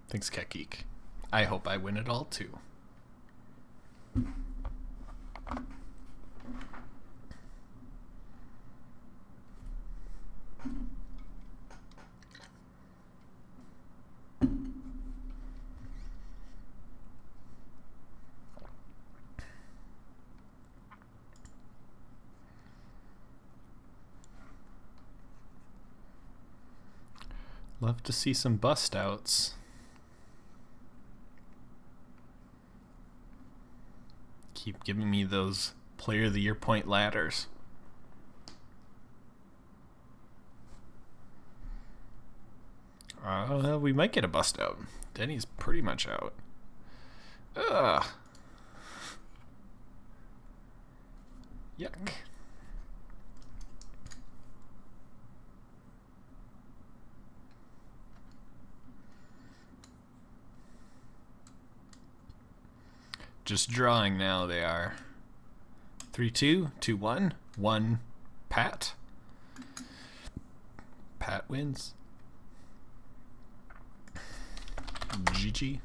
Thanks, Keck Geek. I hope I win it all too. Love to see some bust outs. Keep giving me those Player of the Year point ladders. We might get a bust out. Denny's pretty much out. Ugh. Yuck. Just drawing now, they are. 3-2, 2-1, 1 Pat. Pat wins. GG.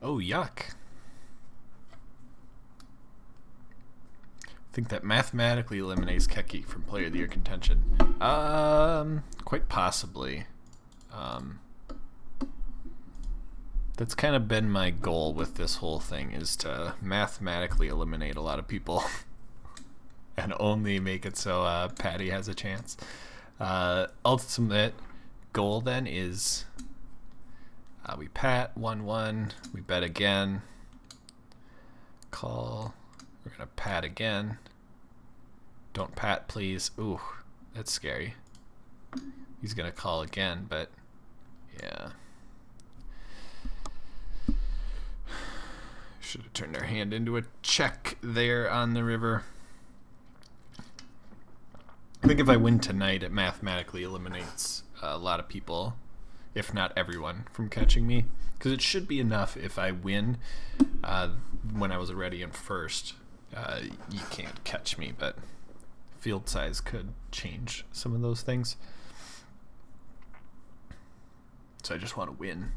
Oh, yuck. I think that mathematically eliminates Keck Geek from Player of the Year contention. Quite possibly. That's kind of been my goal with this whole thing, is to mathematically eliminate a lot of people and only make it so Patty has a chance. Ultimate goal then is we pat 1-1, we bet again, call, we're gonna pat again, don't pat please. Ooh, that's scary. He's gonna call again, but yeah. Should have turned our hand into a check there on the river. I think if I win tonight, it mathematically eliminates a lot of people, if not everyone, from catching me. Because it should be enough if I win when I was already in first. You can't catch me, but field size could change some of those things. So I just want to win.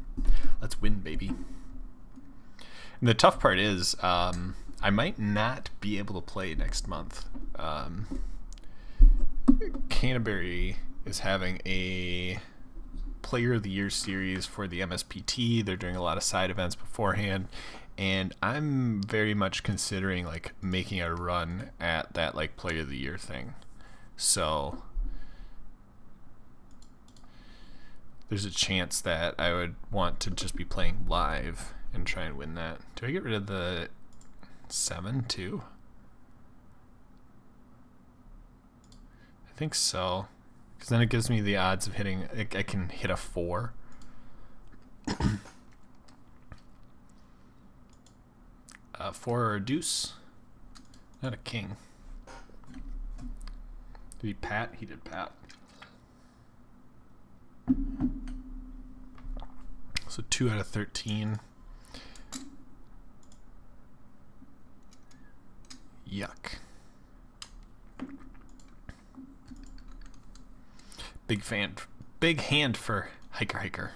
Let's win, baby. And the tough part is I might not be able to play next month. Canterbury is having a Player of the Year series for the MSPT. They're doing a lot of side events beforehand, and I'm very much considering like making a run at that like Player of the Year thing. So there's a chance that I would want to just be playing live and try and win that. Do I get rid of the 7 too? I think so, because then it gives me the odds of hitting. I can hit a 4. 4 or a deuce, not a king. Did he pat? He did pat. So 2 out of 13. Yuck. Big hand for Hiker.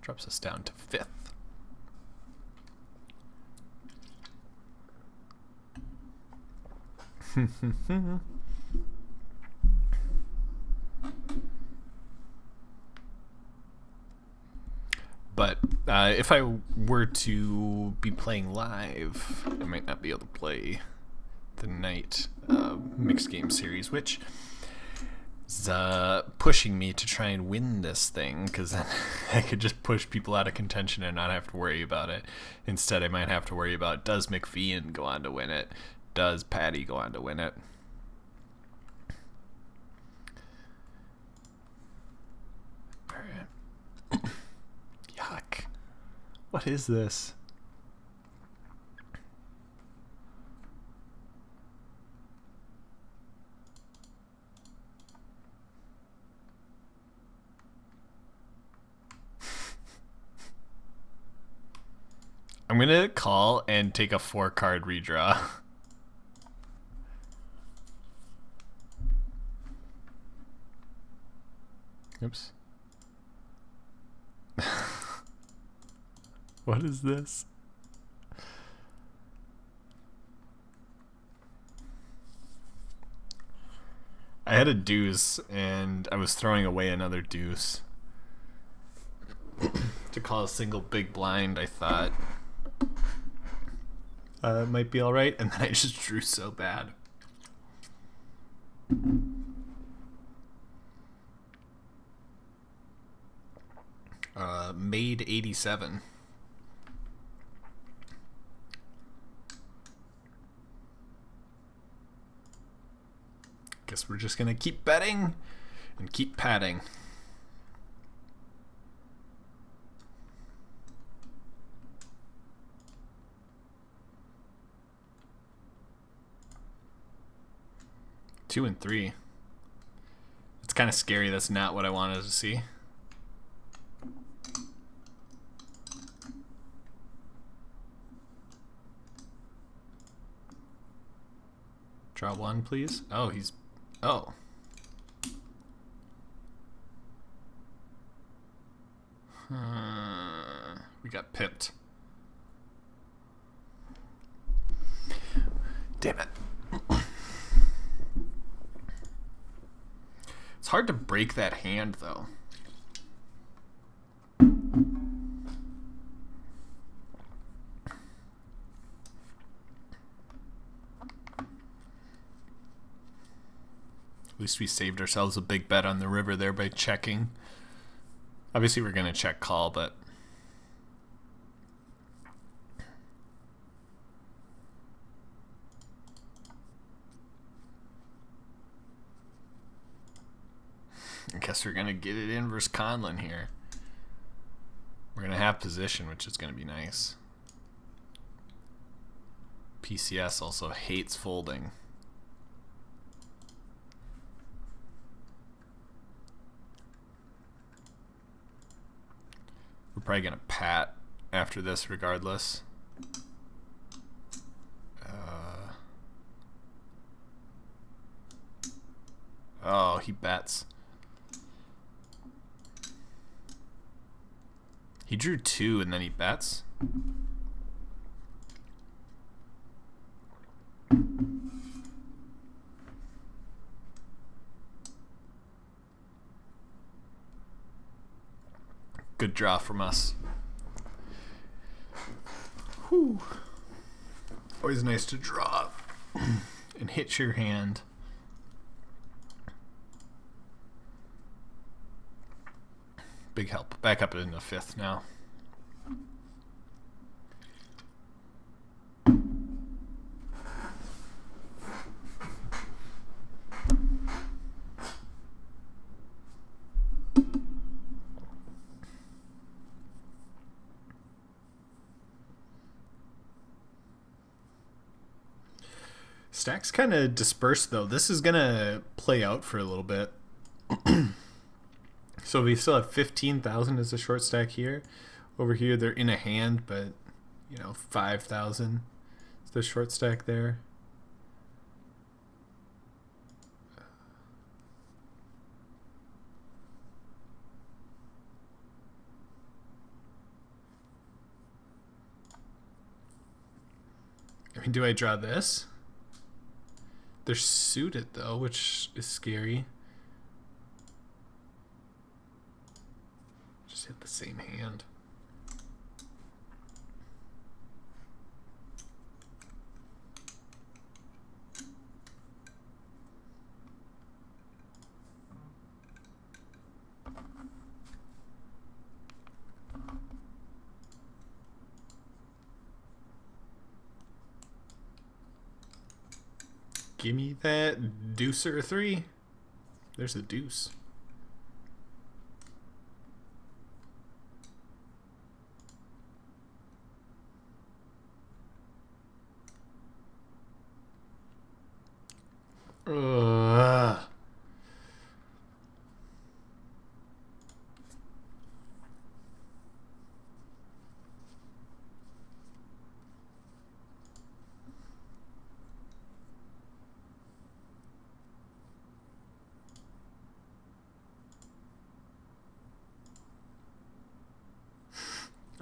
Drops us down to 5th. But if I were to be playing live, I might not be able to play the night mixed game series, which is pushing me to try and win this thing, because then I could just push people out of contention and not have to worry about it. Instead, I might have to worry about, does McVean go on to win it? Does Patty go on to win it? Alright. Yuck. What is this? I'm gonna call and take a 4-card redraw. Oops. What is this? I had a deuce and I was throwing away another deuce. To call a single big blind, I thought it might be alright, and then I just drew so bad. Made 87. Guess we're just gonna keep betting and keep patting. Two and 3. It's kind of scary. That's not what I wanted to see. Draw 1, please. Oh, he's... Oh. We got pipped. Damn it. It's hard to break that hand, though. At least we saved ourselves a big bet on the river there by checking. Obviously, we're going to check call, but... I guess we're going to get it in versus Conlon here. We're going to have position, which is going to be nice. PCS also hates folding. We're probably going to pat after this regardless. Oh, he bets. He drew 2 and then he bets. Good draw from us. Whew. Always nice to draw and hit your hand. Big help. Back up in the fifth now. Stack's kind of dispersed though. This is gonna play out for a little bit. So we still have 15,000 as a short stack here. Over here they're in a hand, but 5,000 is the short stack there. I mean, do I draw this? They're suited though, which is scary. Just hit the same hand. Give me that deuce or a three. There's a deuce.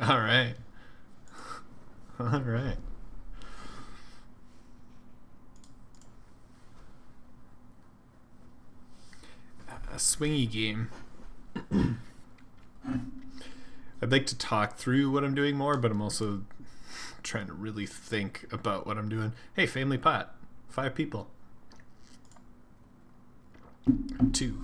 All right. All right. A swingy game. I'd like to talk through what I'm doing more, but I'm also trying to really think about what I'm doing. Hey, family pot. 5 people. 2.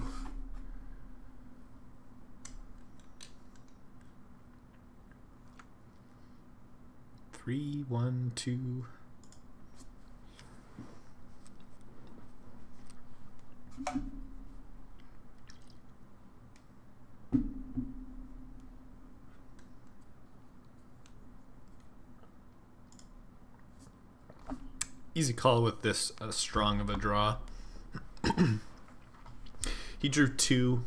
3, 1, 2. Easy call with this strong of a draw. He drew 2.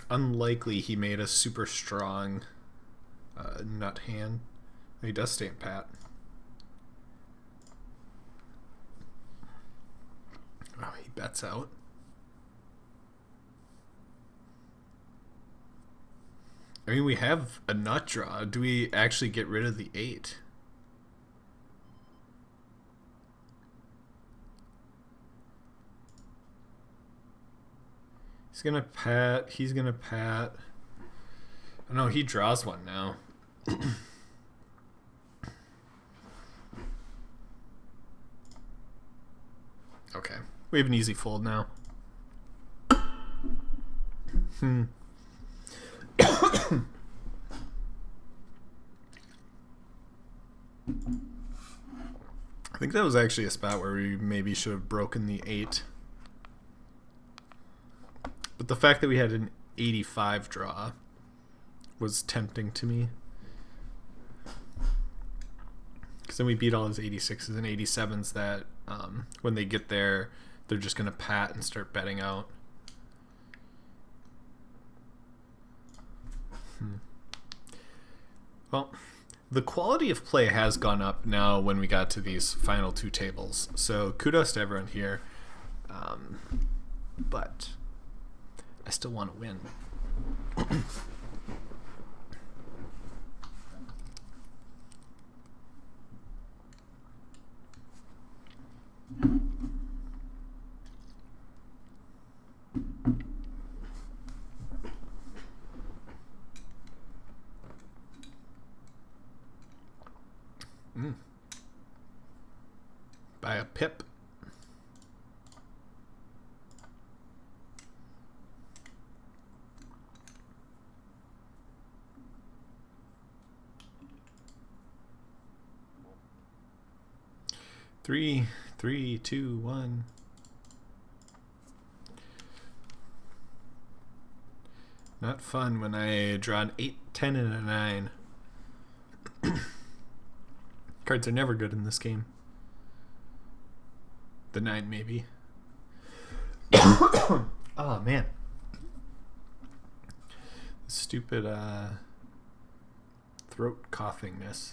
Unlikely he made a super strong nut hand. He does stay in pat. Oh, he bets out. I mean, we have a nut draw. Do we actually get rid of the 8? He's gonna pat. He's gonna pat. Oh no, he draws one now. Okay, we have an easy fold now. I think that was actually a spot where we maybe should have broken the 8. But the fact that we had an 85 draw was tempting to me. Because then we beat all his 86s and 87s that when they get there, they're just going to pat and start betting out. Well, the quality of play has gone up now when we got to these final 2 tables. So kudos to everyone here. But I still want to win. 3, 3, 2, 1. Not fun when I draw an 8, 10, and a 9. Cards are never good in this game. The 9 maybe. Oh man. Stupid throat coughingness.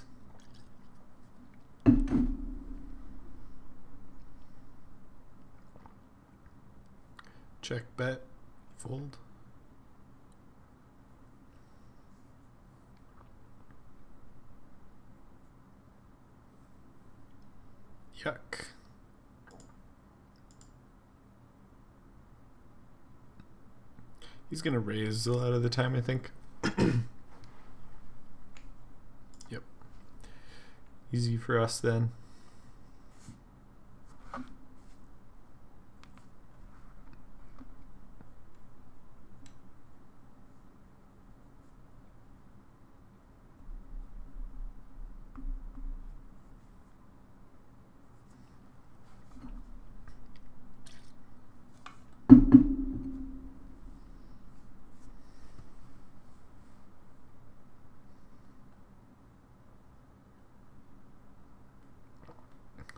Check, bet, fold. Yuck. He's gonna raise a lot of the time, I think. Yep. Easy for us then.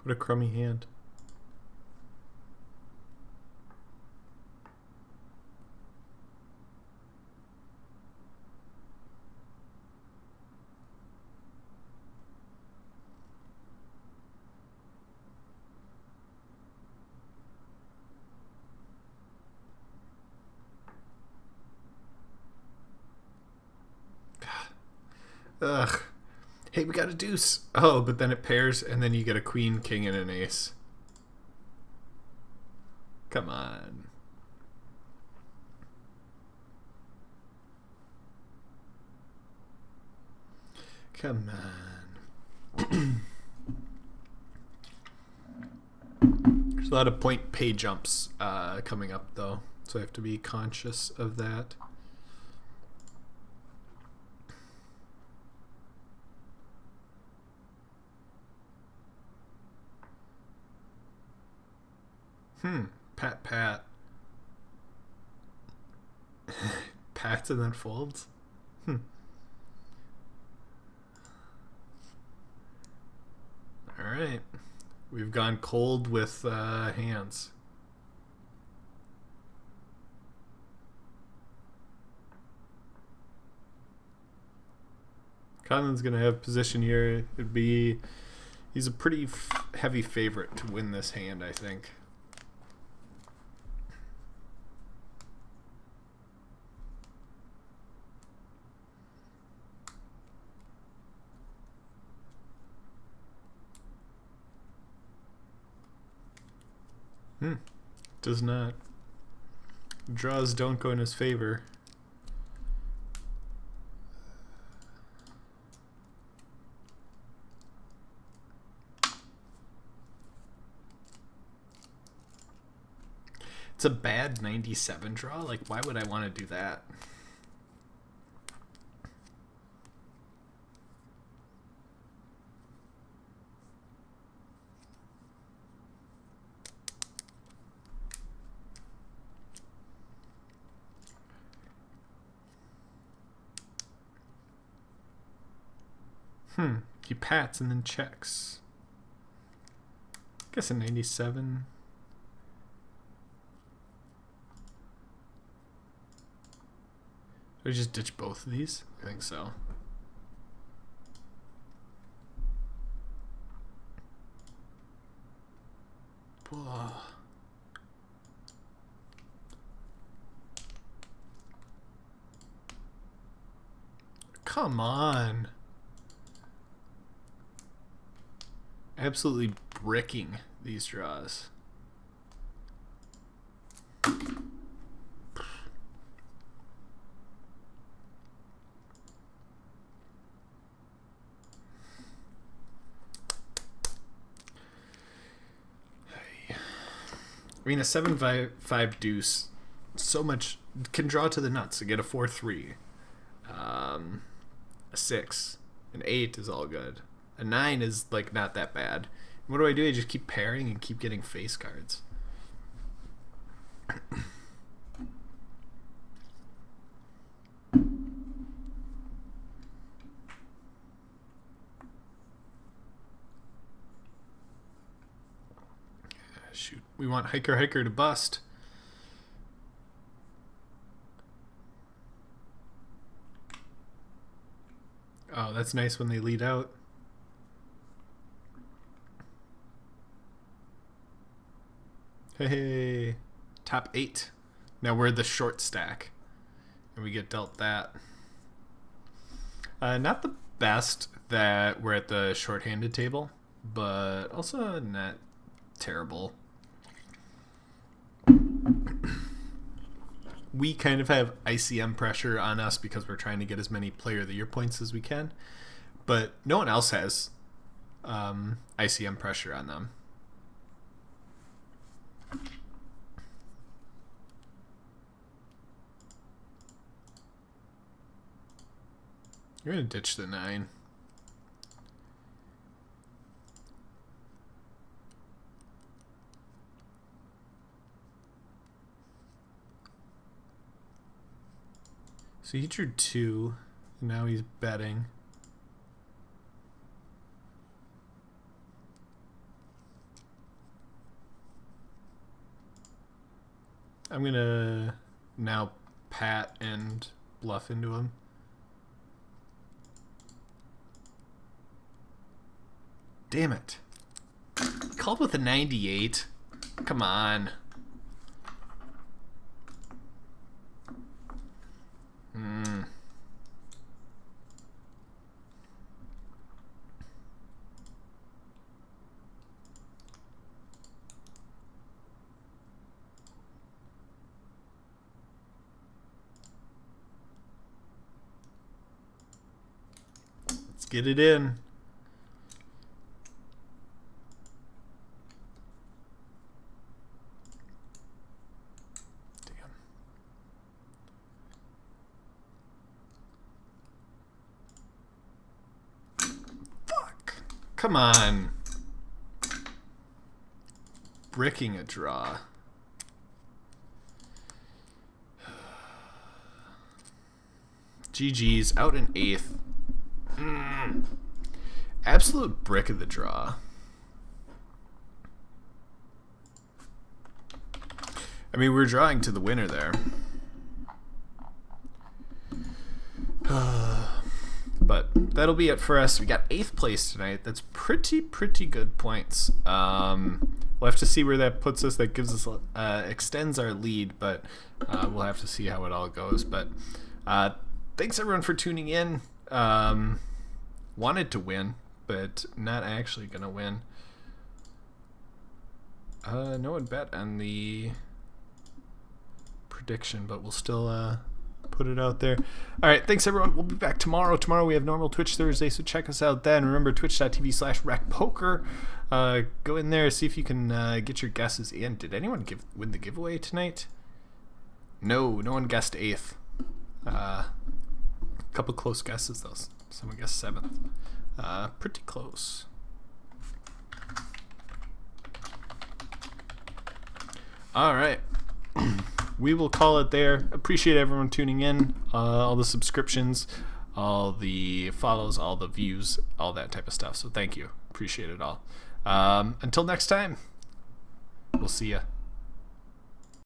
What a crummy hand. Ugh. Hey, we got a deuce. Oh, but then it pairs, and then you get a queen, king, and an ace. Come on. Come on. There's a lot of point pay jumps coming up, though, so I have to be conscious of that. Pat. Pats and then folds? Alright. We've gone cold with hands. Conlon's going to have position here. He's a pretty heavy favorite to win this hand, I think. Does not. Draws don't go in his favor. It's a bad 97 draw. Like, why would I want to do that? He pats and then checks. I guess a 97. Do I just ditch both of these? I think so. Whoa. Come on. Absolutely bricking these draws. I mean, a 7-5 deuce, so much can draw to the nuts to get a 4-3. A 6, an 8 is all good. A 9 is like not that bad. What do? I just keep pairing and keep getting face cards. Shoot, we want hiker to bust. Oh, that's nice when they lead out. Hey, top 8. Now we're the short stack, and we get dealt that. Not the best that we're at the short-handed table, but also not terrible. We kind of have ICM pressure on us because we're trying to get as many player of the year points as we can, but no one else has ICM pressure on them. You're gonna ditch the 9. So he drew 2, and now he's betting. I'm gonna now pat and bluff into him. Damn it. Called with a 98. Come on. Let's get it in. Come on. Bricking a draw. GG's out in 8th. Absolute brick of the draw. I mean, we're drawing to the winner there. But that'll be it for us. We got 8th place tonight. That's pretty good points. We'll have to see where that puts us. That gives us extends our lead, but we'll have to see how it all goes. But thanks everyone for tuning in. Wanted to win, but not actually gonna win. No one bet on the prediction, but we'll still put it out there. All right, thanks everyone. We'll be back tomorrow. Tomorrow we have normal Twitch Thursday, so check us out then. Remember, twitch.tv/RecPoker. Go in there, see if you can get your guesses in. Did anyone win the giveaway tonight? No one guessed 8th. A couple close guesses though. Someone guessed 7th. Pretty close. All right. We will call it there. Appreciate everyone tuning in, all the subscriptions, all the follows, all the views, all that type of stuff. So thank you. Appreciate it all. Until next time, we'll see ya.